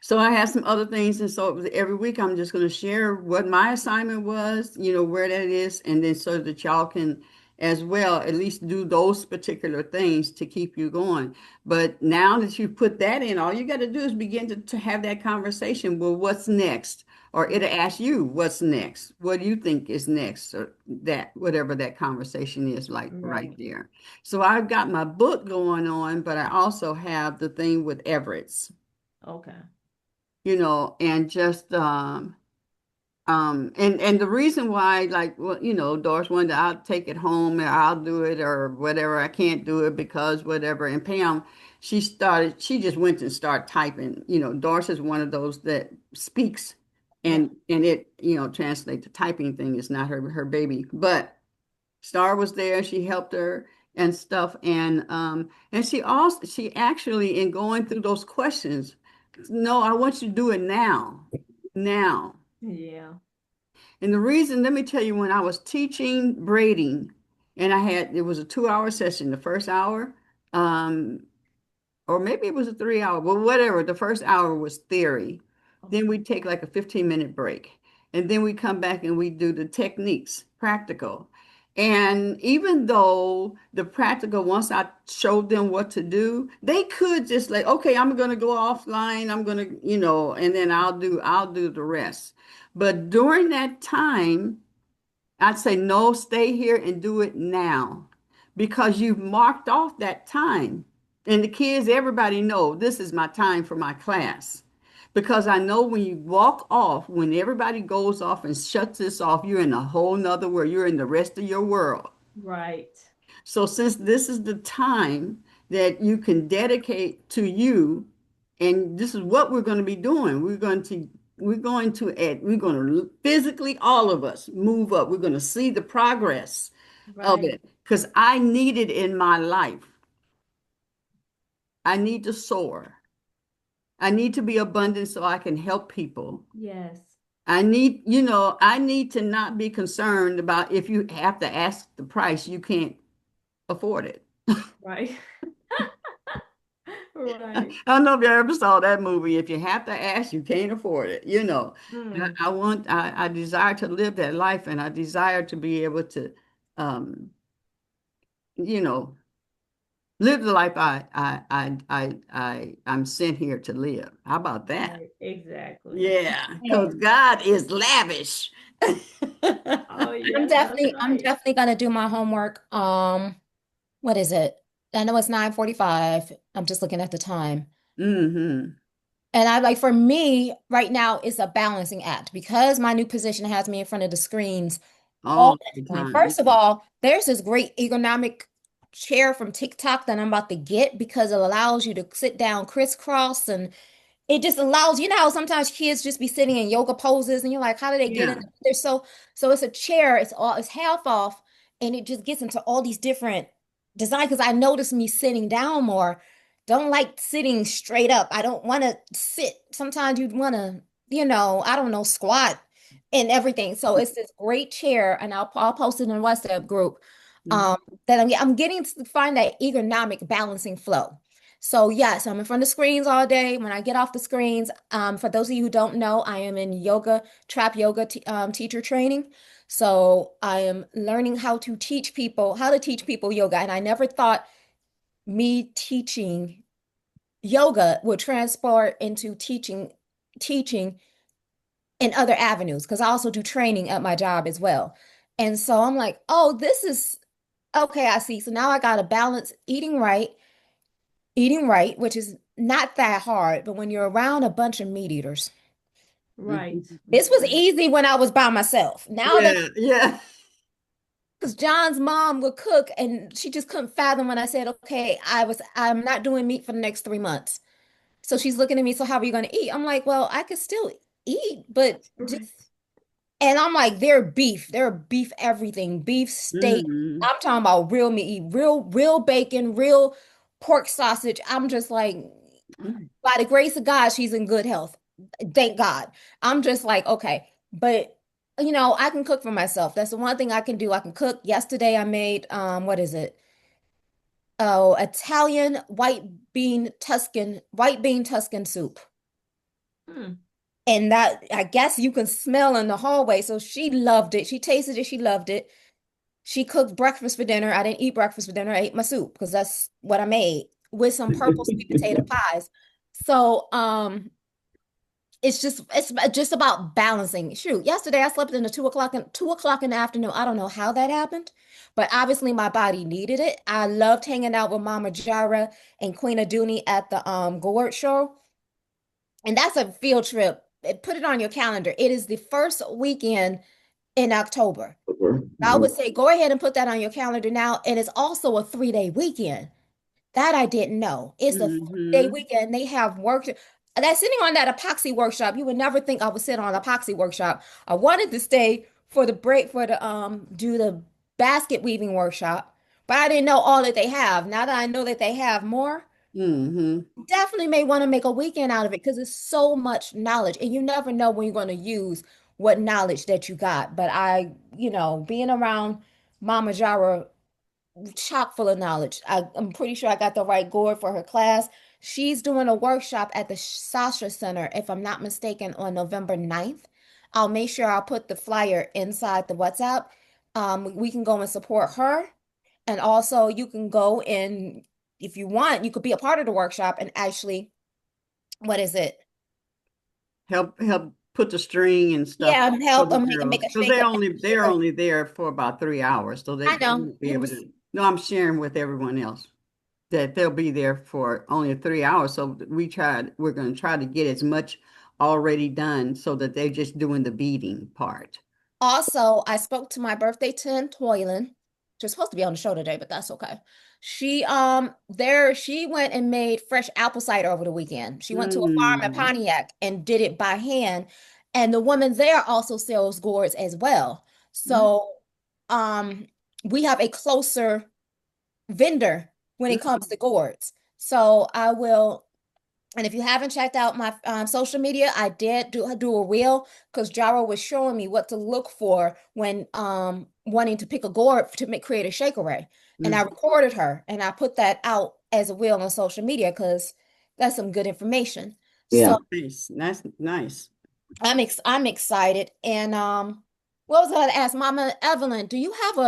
so I have some other things, and so every week I'm just going to share what my assignment was, where that is, and then so that y'all can as well at least do those particular things to keep you going. But now that you put that in, all you got to do is begin to have that conversation. Well, what's next? Or it'll Right. ask you, what's next? What do you think is next? Or that, whatever that conversation is like right Right. there. So I've got my book going on, but I also have the thing with Everett's, Okay. and just and the reason why, like, well, Doris wanted I'll take it home and I'll do it or whatever. I can't do it because whatever. And Pam, she just went and started typing. Doris is one of those that speaks Yeah. and it, translate the typing thing is not her baby. But Star was there, she helped her and stuff. And she actually, in going through those questions, no, I want you to do it now. Now. Yeah. And the reason, let me tell you, when I was teaching braiding, and it was a 2 hour session, the first hour, um, or maybe it was a 3 hour, but whatever. The first hour was theory. Then Okay. we take like a 15-minute break. And then we come back and we do the techniques, practical. And even though the practical, once I showed them what to do, they could just like, okay, I'm going to go offline. I'm going to, and then I'll do the rest. But during that time, I'd say, no, stay here and do it now because you've marked off that time. And the kids, everybody know this is my time for my class. Because I know when you walk off, when everybody goes off and shuts this off, you're in a whole nother world. You're in the rest of your world. Right. So since this is the time that you can dedicate to you, and this is what we're going to be doing, we're going to physically, all of us move up. We're going to see the progress of Right. it because I need it in my life. I need to soar. I need to be abundant so I can help people. Yes. I need to not be concerned about if you have to ask the price, you can't afford it. Right. I Right. don't know if you ever saw that movie. If you have to ask, you can't afford it. I, Mm. I want, I desire to live that life, and I desire to be able to, um, you know, live the life I'm sent here to live. How about that? Right. Exactly. Yeah, Hey, because God is lavish. Oh, I'm yes, that's definitely I'm right. definitely gonna do my homework. What is it? I know it's 9:45. I'm just looking at the time. Hmm. And I like for me right now it's a balancing act because my new position has me in front of the screens all All the the time. time. First of all, there's this great ergonomic chair from TikTok that I'm about to get because it allows you to sit down crisscross and it just allows, you know how sometimes kids just be sitting in yoga poses and you're like, how do they get in? Yeah. They're so it's a chair, it's half off and it just gets into all these different designs because I notice me sitting down more. Don't like sitting straight up. I don't want to sit. Sometimes you want to, I don't know, squat and everything. So it's this great chair, and I'll post it in the WhatsApp group. Um, that I'm getting to find that ergonomic balancing flow. So yes, I'm in front of screens all day. When I get off the screens, for those of you who don't know, I am in trap yoga teacher training. So I am learning how to teach people yoga. And I never thought me teaching yoga would transport into teaching in other avenues because I also do training at my job as well. And so I'm like, oh, this is okay, I see. So now I got to balance eating right, which is not that hard, but when you're around a bunch of meat eaters, Right. this was easy when I was by myself. Now that Yeah, yeah. because John's mom would cook and she just couldn't fathom when I said, okay, I'm not doing meat for the next 3 months. So she's looking at me, so how are you going to eat? I'm like, well, I could still eat, but just, Right. and I'm like, they're beef everything, beef steak. Mm-hmm. I'm talking about real meat, real bacon, real pork sausage. I'm just like, by the grace of God, she's in good health. Thank God. I'm just like, okay, but I can cook for myself. That's the one thing I can do. I can cook. Yesterday I made what is it? Oh, Italian white bean Tuscan soup. Hmm. And that I guess you can smell in the hallway. So she loved it. She tasted it. She loved it. She cooked breakfast for dinner. I didn't eat breakfast for dinner. I ate my soup because that's what I made with some purple sweet potato pies. So, it's just about balancing. Shoot, yesterday I slept in the 2 o'clock in the afternoon. I don't know how that happened, but obviously my body needed it. I loved hanging out with Mama Jara and Queen Aduni at the Gourd show. And that's a field trip. Put it on your calendar. It is the first weekend in October. I would say go ahead and put that on your calendar now. And it's also a 3-day weekend. That I didn't know. It's a 4-day Mm-hmm. weekend. They have work. That's sitting on that epoxy workshop. You would never think I would sit on an epoxy workshop. I wanted to stay for the break for the do the basket weaving workshop, but I didn't know all that they have. Now that I know that they have more, Mm-hmm. definitely may want to make a weekend out of it because it's so much knowledge, and you never know when you're going to use what knowledge that you got. But being around Mama Jara chock full of knowledge. I'm pretty sure I got the right gourd for her class. She's doing a workshop at the Sasha Center, if I'm not mistaken, on November 9th. I'll make sure I'll put the flyer inside the WhatsApp. We can go and support her. And also you can go and if you want, you could be a part of the workshop and actually, what is it? Help put the string and stuff Yeah, for help the make girls a because shaker. they're only there for about 3 hours, so I they know. won't be able to. No, I'm sharing with everyone else that they'll be there for only 3 hours. So we're going to try to get as much already done so that they're just doing the beading part. Also, I spoke to my birthday twin, Toylan. She's supposed to be on the show today, but that's okay. She went and made fresh apple cider over the weekend. She went to a farm in Mm. Pontiac and did it by hand. And the woman there also sells gourds as well. Mm. So, um, we have a closer vendor when it comes to gourds. So I will and if you haven't checked out my social media, I did do a reel because Jara was showing me what to look for when wanting to pick a gourd to create a shake array. And I Mm. recorded her and I put that out as a reel on social media because that's some good information. Yeah. So Nice. That's nice. I'm excited. And what was I going to ask? Mama Evelyn, do you have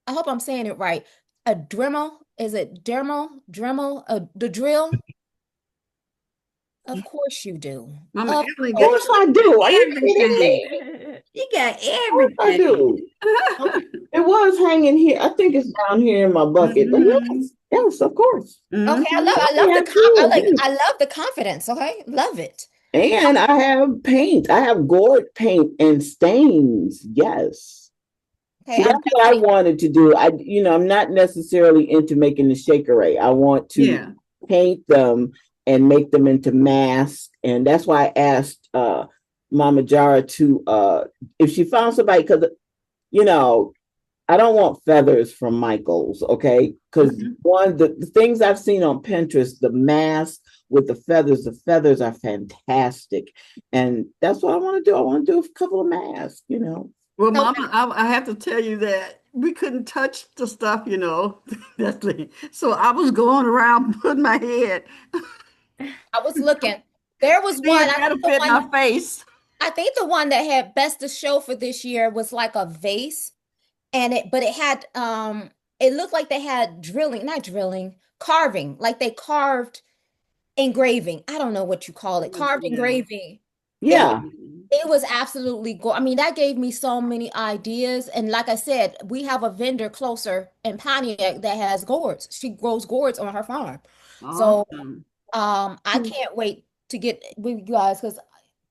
I hope I'm saying it right, a Dremel? Is it Dremel, the drill? Of course you do. Mama Of Emily Of got course I do. Are you kidding everything. me? You got Of course I everything. do. It was hanging here. I think it's down here in my bucket. But Hmm. yes, of course. Okay, I Hmm. love I love I the have two of these. I love the confidence, okay? Love it. And I have paint. I have gourd paint and stains. Yes. Okay, See, I'm that's what I definitely wanted to do. I'm not necessarily into making the shake array. I want to Yeah. paint them and make them into masks. And that's why I asked Mama Jara to if she found somebody because you know I don't want feathers from Michael's, okay? Because Mhm. the things I've seen on Pinterest, the mask with the feathers are fantastic. And that's what I want to do. I want to do a couple of masks, you know. Well, Okay. Mama, I have to tell you that we couldn't touch the stuff, That's so I was going around putting my head, I was looking. There was see one, if that'll fit my face. I think the one that had best of show for this year was like a vase and but it had it looked like they had drilling, not drilling, carving, like they carved engraving. I don't know what you call it. Carved Yeah. engraving. It Yeah. it was absolutely go. I mean, that gave me so many ideas. And like I said, we have a vendor closer in Pontiac that has gourds. She grows gourds on her farm. So Awesome. I can't wait to get with you guys because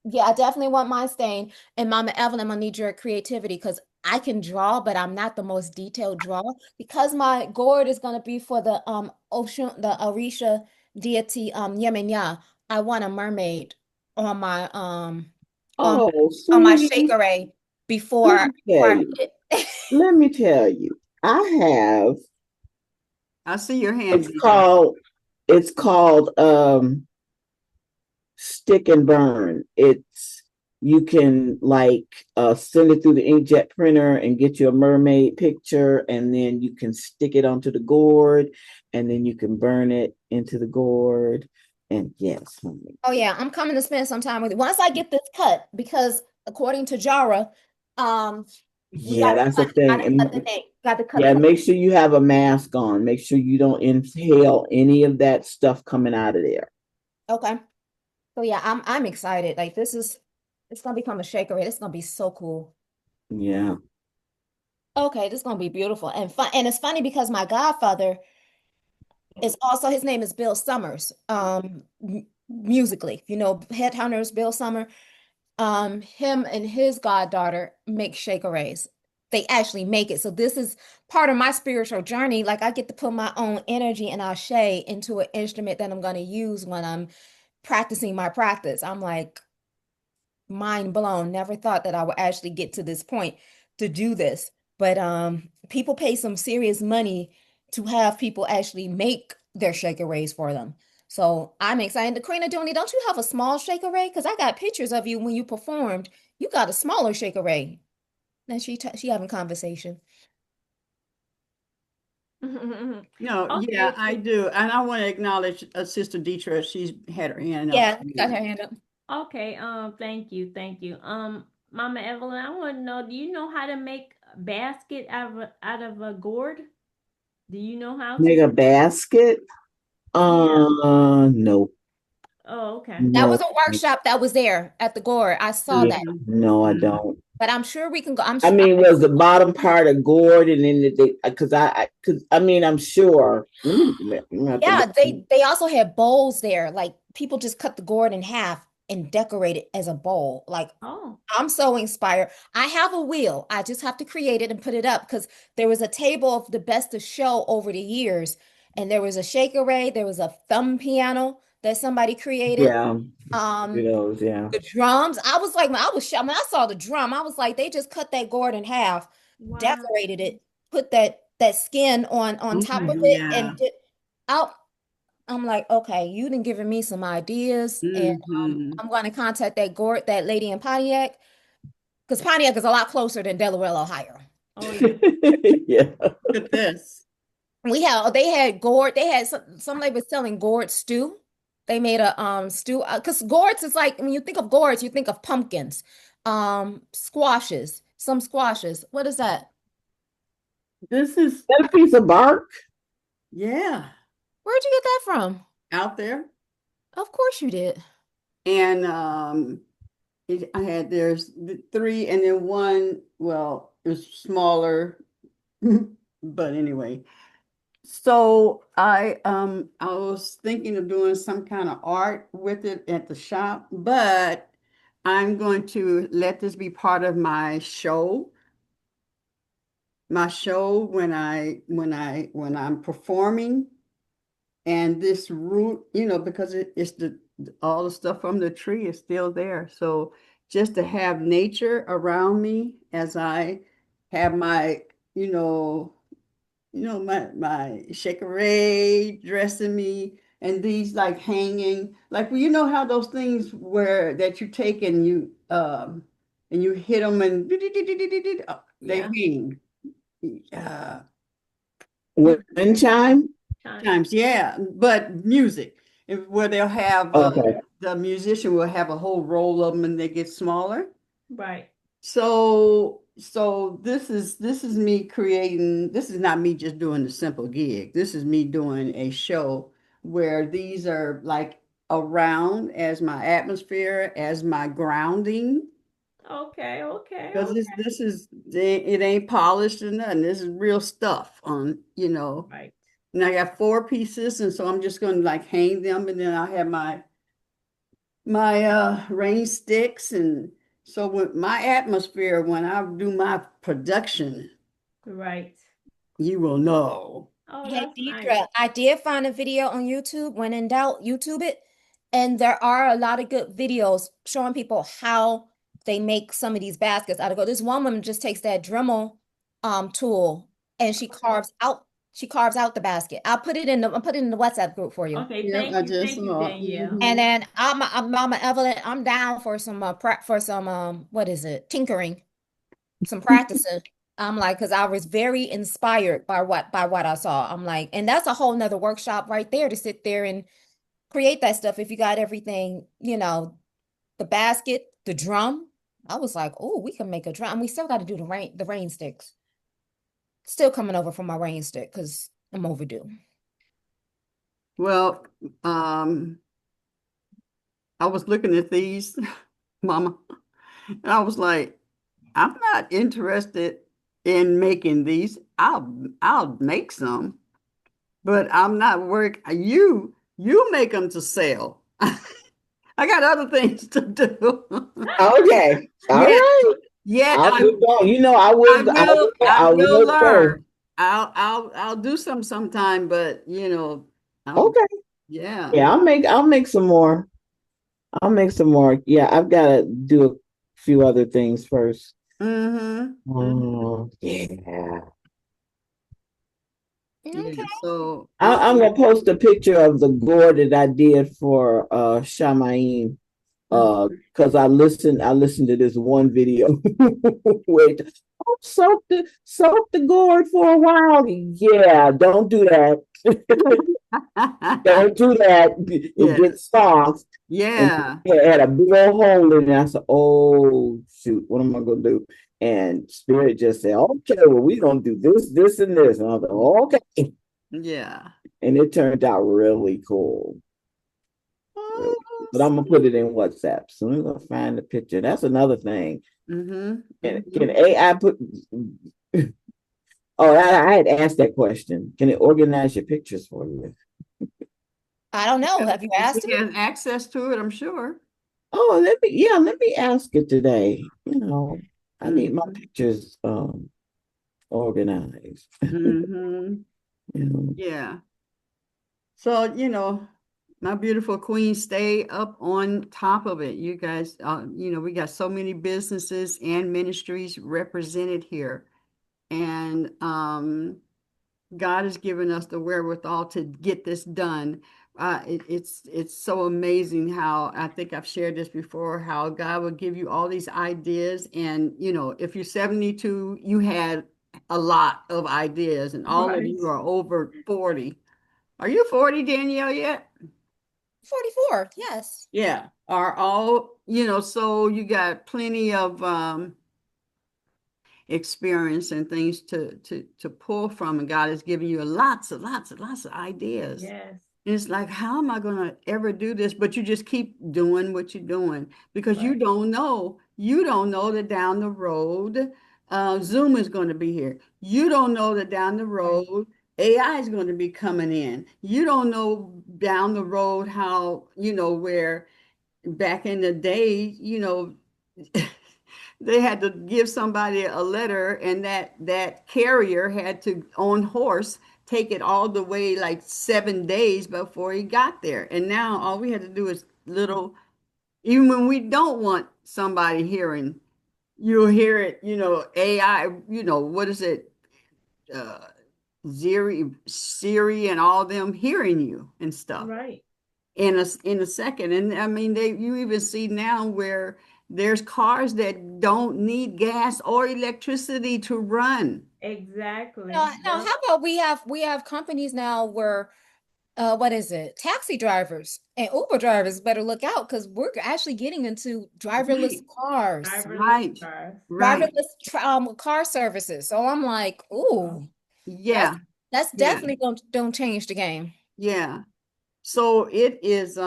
yeah, I definitely want mine stained. And Mama Evelyn, I'm gonna need your creativity because I can draw, but I'm not the most detailed drawer. Because my gourd is gonna be for the ocean, the Orisha deity Yemenya. I want a mermaid on my on Oh, on my sweetie. shakere Let before me tell I you. hit. Let me tell you. I have I see your hand, it's Deidre. called it's called stick and burn. It's you can like send it through the inkjet printer and get you a mermaid picture, and then you can stick it onto the gourd, and then you can burn it into the gourd. And yes, honey. Oh yeah, I'm coming to spend some time with you once I get this cut because according to Jara, um, we Yeah, that's the got thing. to cut the And name, got to cut yeah, the. make sure you have a mask on. Make sure you don't inhale any of that stuff coming out of there. Okay. So yeah, I'm excited. Like this is it's gonna become a shaker. It's gonna be so cool. Yeah. Okay, this is gonna be beautiful and fun. And it's funny because my godfather is also his name is Bill Summers. Musically, Headhunters, Bill Summer. Him and his goddaughter make shakeres. They actually make it. So this is part of my spiritual journey. Like I get to put my own energy and ashe into an instrument that I'm gonna use when I'm practicing my practice. I'm like mind blown. Never thought that I would actually get to this point to do this. But people pay some serious money to have people actually make their shaker rays for them. So I'm excited. Karina Dooney, don't you have a small shaker ray? Because I got pictures of you when you performed. You got a smaller shaker ray. And she having conversation. No, yeah, Okay, I do. And I want to acknowledge Sister Deidre. She's had her hand up Yeah, got her too. hand up. okay, thank you, thank you. Mama Evelyn, I want to know, do you know how to make a basket out of a gourd? Do you know how Make to? a basket? Yeah. No. Oh, okay. That No. was a workshop that was there at the Gore. I saw Yeah. that. Mhm. No, I Mhm. don't. But I'm sure we can go. I mean, was the bottom part of gourd and then because because I mean, I'm sure. Let me have to Yeah, look. they also had bowls there. Like people just cut the gourd in half and decorate it as a bowl. Like Oh. I'm so inspired. I have a wheel. I just have to create it and put it up because there was a table of the best of show over the years, and there was a shaker ray, there was a thumb piano that somebody created. Yeah, Um, those, yeah. the drums. I was like, when I was shocked when I saw the drum, I was like, they just cut that gourd in half, Wow. decorated it, put that skin on top of Right. Mhm. it, Yeah. and did out. I'm like, okay, you done given me some ideas, and Hmm. I'm going to contact that lady in Pontiac because Pontiac is a lot closer than Delaware, Ohio. Oh yeah. Yeah. Look at this. They had gourd, they had somebody was selling gourd stew. They made a stew because gourds is like when you think of gourds, you think of pumpkins, squashes, some squashes. What is that? This is, That a piece of bark? yeah, Where'd you get that from? out there. Of course you did. And I had there's three, and then one, well, it was smaller, but anyway. So I was thinking of doing some kind of art with it at the shop, but I'm going to let this be part of my show when I'm performing. And this root, because it's all the stuff from the tree is still there. So just to have nature around me as I have my, you know, my Shakerade dressing me and these like hanging, like well, you know how those things where that you take and you hit them and they Yeah. ring. Uh, Wind chime? Time. times, yeah, but music, where they'll have Okay. the musician will have a whole roll of them and they get smaller. Right. So this is me creating, this is not me just doing a simple gig. This is me doing a show where these are like around as my atmosphere, as my grounding. Okay. Okay. Because this is it ain't polished or nothing. This is real stuff on. Right. And I got four pieces, and so I'm just gonna like hang them, and then I have my rain sticks, and so with my atmosphere when I do my production, Right. you will know. Oh, Hey, that's nice. Deidre, I did find a video on YouTube. When in doubt, YouTube it. And there are a lot of good videos showing people how they make some of these baskets out of gold. This one woman just takes that Dremel tool and she carves out the basket. I'll put it in the WhatsApp group for you. Okay. Yep, I just Thank you, saw. Danielle. And then I'm Mama Evelyn, I'm down for some prep for some what is it? Tinkering, some practicing. I'm like, because I was very inspired by what I saw. I'm like, and that's a whole nother workshop right there to sit there and create that stuff if you got everything, the basket, the drum. I was like, oh, we can make a drum. We still got to do the rain sticks. Still coming over for my rain stick because I'm overdue. Well, I was looking at these, Mama, and I was like, I'm not interested in making these. I'll make some, but I'm not work. You make them to sell. I got other things to do. Okay. All Yeah, right. yeah, I'll I keep going. You know, I will I I will will first. learn. I'll do some sometime, but I'll Okay. yeah. Yeah, I'll make some more. I'll make some more. Yeah, I've got to do a few other things first. Hmm. Oh, yeah. Yeah. Okay. So I'm gonna post a picture of the gourd that I did for Shamaim. Because I listened to this one video with soak the gourd for a while. Yeah, don't do that. Don't do that. It yeah. gets soft. And Yeah. it had a big old hole in it. I said, oh shoot, what am I gonna do? And Spirit just said, okay, well, we're gonna do this, and this. And I was like, okay. Yeah. And it turned out really cool. Really. But I'm gonna put it in WhatsApp. So I'm gonna find the picture. That's another thing. Mm-hmm. Can AI put oh I had asked that question. Can it organize your pictures for you? I don't know. Have you If asked he him? has access to it, I'm sure. Oh, let me ask it today. I need my Mm-hmm. pictures organized. Mm-hmm. You know. Yeah. So, my beautiful queen, stay up on top of it. You guys, we got so many businesses and ministries represented here. And God has given us the wherewithal to get this done. It's so amazing how I think I've shared this before, how God will give you all these ideas. And, if you're 72, you had a lot of ideas, and all of Right. you are over 40. Are you 40, Danielle, yet? 44. Yes. Yeah. Are all, so you got plenty of experience and things to pull from, and God has given you lots and lots and lots of ideas. Yes. And it's like, how am I going to ever do this? But you just keep doing what you're doing because you Right. don't know. You don't know that down the road, Zoom is going to be here. You don't know that down the Right. road, AI is going to be coming in. You don't know down the road how, where back in the day, they had to give somebody a letter, and that carrier had to on horse take it all the way like 7 days before he got there. And now all we had to do is little, even when we don't want somebody hearing, you'll hear it, AI, what is it? uh, Siri and all them hearing you and stuff Right. in a second. And I mean, you even see now where there's cars that don't need gas or electricity to run. Exactly. Now, Yep. how about we have companies now where what is it? Taxi drivers and Uber drivers better look out because we're actually getting into driverless Right, cars, Driverless right, cars. right. driverless car services. So I'm like, ooh, that's Yeah, that's yeah, definitely don't change the game. yeah. So it is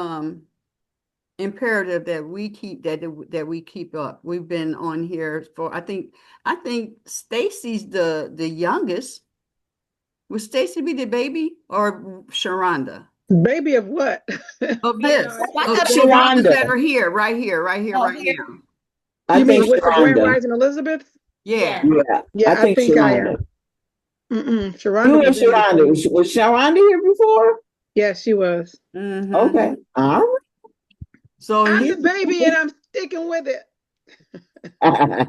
imperative that we keep up. We've been on here for I think Stacy's the youngest. Would Stacy be the baby or Sharonda? Baby of what? Of Oh no, this, I I think of thought the it was ones Sharonda. that are here, right here, right here, oh right here. now. I You think mean with the Grand Sharonda. Rising Elizabeth? Yeah. yes. Yeah, I Yeah, I think think I am. Sharonda. Sharonda You and was in before Sharonda. me. Was Sharonda here before? Yeah, she was. Hmm. Okay. All So I'm he, the baby and I'm sticking with it. right.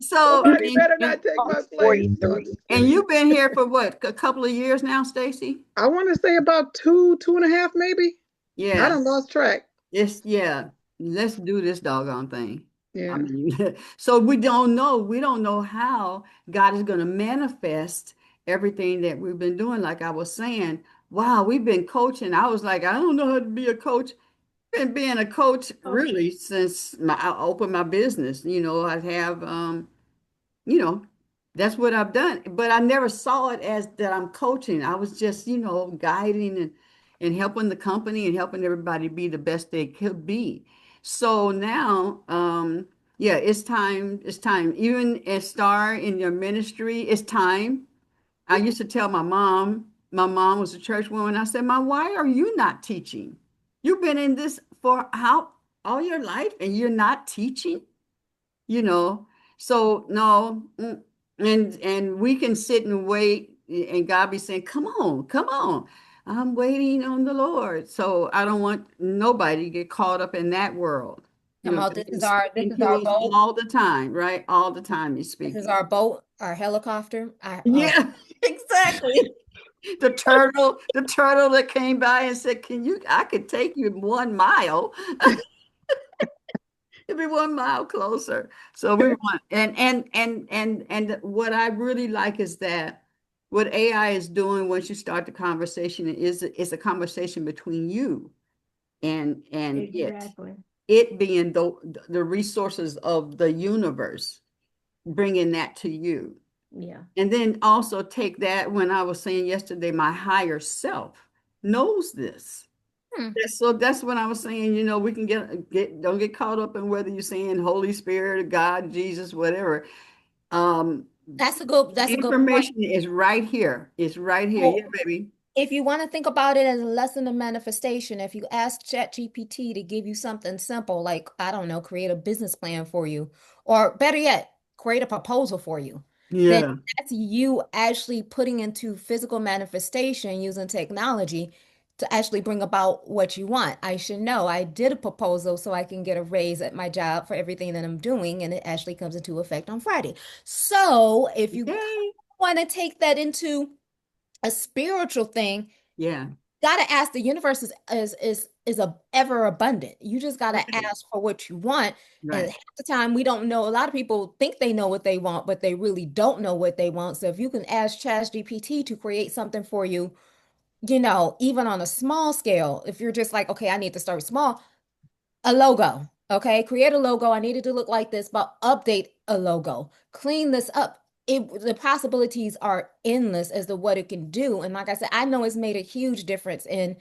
so Somebody better not take my place. No, I'm 43. just and kidding. you've been here for what, a couple of years now, Stacy? I want to say about two and a half, maybe. I Yeah. done lost track. Yeah. Let's do this doggone thing. I Yeah. mean, so we don't know how God is going to manifest everything that we've been doing. Like I was saying, wow, we've been coaching. I was like, I don't know how to be a coach. Been being a coach Oh, really since I opened my business. I have you know, that's what I've done. But I never saw it as that I'm coaching. I was just, guiding and helping the company and helping everybody be the best they could be. So now, yeah, it's time. It's time. Even a star in your ministry, it's time. I used to tell my mom was a church woman. I said, Mom, why are you not teaching? You've been in this for how all your life and you're not teaching? you know so no, and we can sit and wait and God be saying, come on, I'm waiting on the Lord. So I don't want nobody to get caught up in that world. Come on, God is speaking to us boat. all the time, right? All the time he's This is speaking. our boat, our helicopter. I oh Yeah. Exactly. The turtle that came by and said, I could take you 1 mile. It'd be 1 mile closer. So we want, and what I really like is that what AI is doing once you start the conversation is a conversation between you and exactly. it being the resources of the universe, bringing that to you. Yeah. And then also take that when I was saying yesterday, my higher self knows this. hmm. That's what I was saying. We can don't get caught up in whether you're saying Holy Spirit, God, Jesus, whatever. Um, That's a good point. Information is right here. It's right here. Yeah, Well, baby. if you want to think about it as a lesson of manifestation, if you ask ChatGPT to give you something simple, like, I don't know, create a business plan for you, or better yet, create a proposal for you, then Yeah. that's you actually putting into physical manifestation using technology to actually bring about what you want. I should know I did a proposal so I can get a raise at my job for everything that I'm doing, and it actually comes into effect on Friday. So if you Yay. want to take that into a spiritual thing, Yeah. gotta ask. The universe is a ever abundant. You just gotta Right. ask for what you want. And Right. half the time we don't know. A lot of people think they know what they want, but they really don't know what they want. So if you can ask ChatGPT to create something for you, even on a small scale, if you're just like, okay, I need to start small, a logo. Okay, create a logo. I need it to look like this, but update a logo. Clean this up. The possibilities are endless as to what it can do. And like I said, I know it's made a huge difference in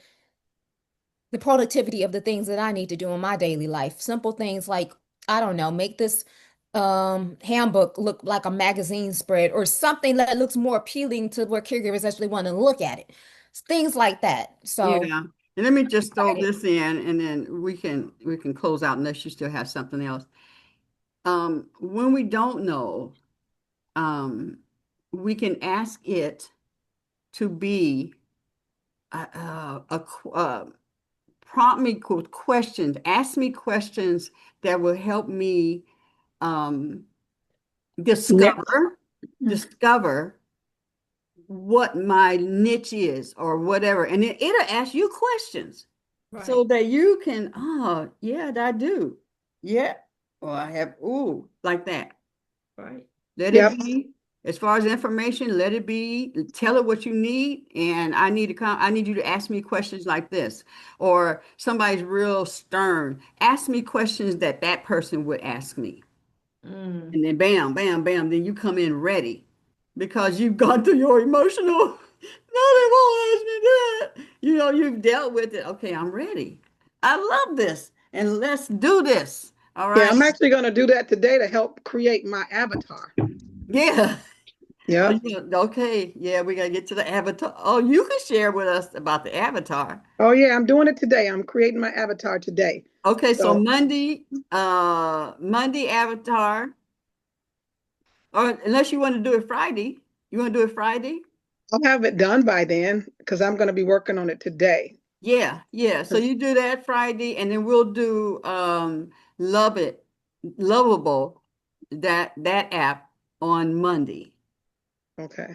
the productivity of the things that I need to do in my daily life. Simple things like, I don't know, make this handbook look like a magazine spread or something that looks more appealing to where caregivers actually want to look at it. Things like that. So Yeah. And let me just throw this in, and then we can close out unless you still have something else. When we don't know, um, we can ask it to be prompt me with questions, ask me questions that will help me um, Next. discover, discover what my niche is or whatever. And it'll ask you questions so Right. that you can, oh, yeah, I do. Yeah. Or I have, ooh, like that. Right. Let it Yep. be. As far as information, let it be. Tell it what you need, and I need to come. I need you to ask me questions like this, or somebody's real stern. Ask me questions that that person would ask me, Mm. and then bam, bam, bam. Then you come in ready because you've gone through your emotional. No, they won't ask me that. You know, you've dealt with it. Okay, I'm ready. I love this, and let's do this. All Yeah, right. I'm actually going to do that today to help create my avatar. Yeah. Oh, Yep. okay. Yeah, we gotta get to the avatar. Oh, you can share with us about the avatar. Oh yeah, I'm doing it today. I'm creating my avatar today. Okay, so So Monday avatar, or unless you want to do it Friday. You want to do it Friday? I'll have it done by then because I'm going to be working on it today. Yeah, yeah. So you do that Friday, and then we'll do Love It, Lovable, that app on Monday. Okay.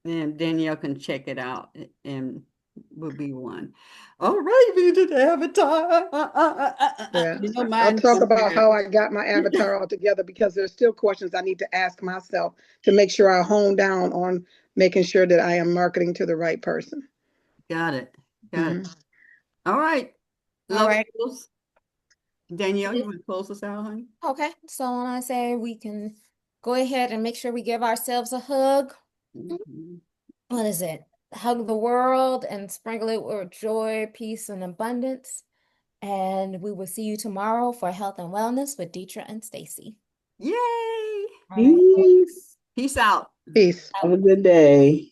And Danielle can check it out and will be one. All right, we did Avatar. Yeah. You know, I'll mine's talk about compared. how I got my avatar all together because there's still questions I need to ask myself to make sure I hone down on making sure that I am marketing to the right person. Got it. Got it. Mhm. All right. All Love right. it. Danielle, you want to close us out, honey? Okay. So when I say we can go ahead and make sure we give ourselves a hug. Mhm. What is it? Hug the world and sprinkle it with joy, peace, and abundance. And we will see you tomorrow for health and wellness with Deetra and Stacy. Yay. All right. Peace. Peace out. Peace. Have a good day.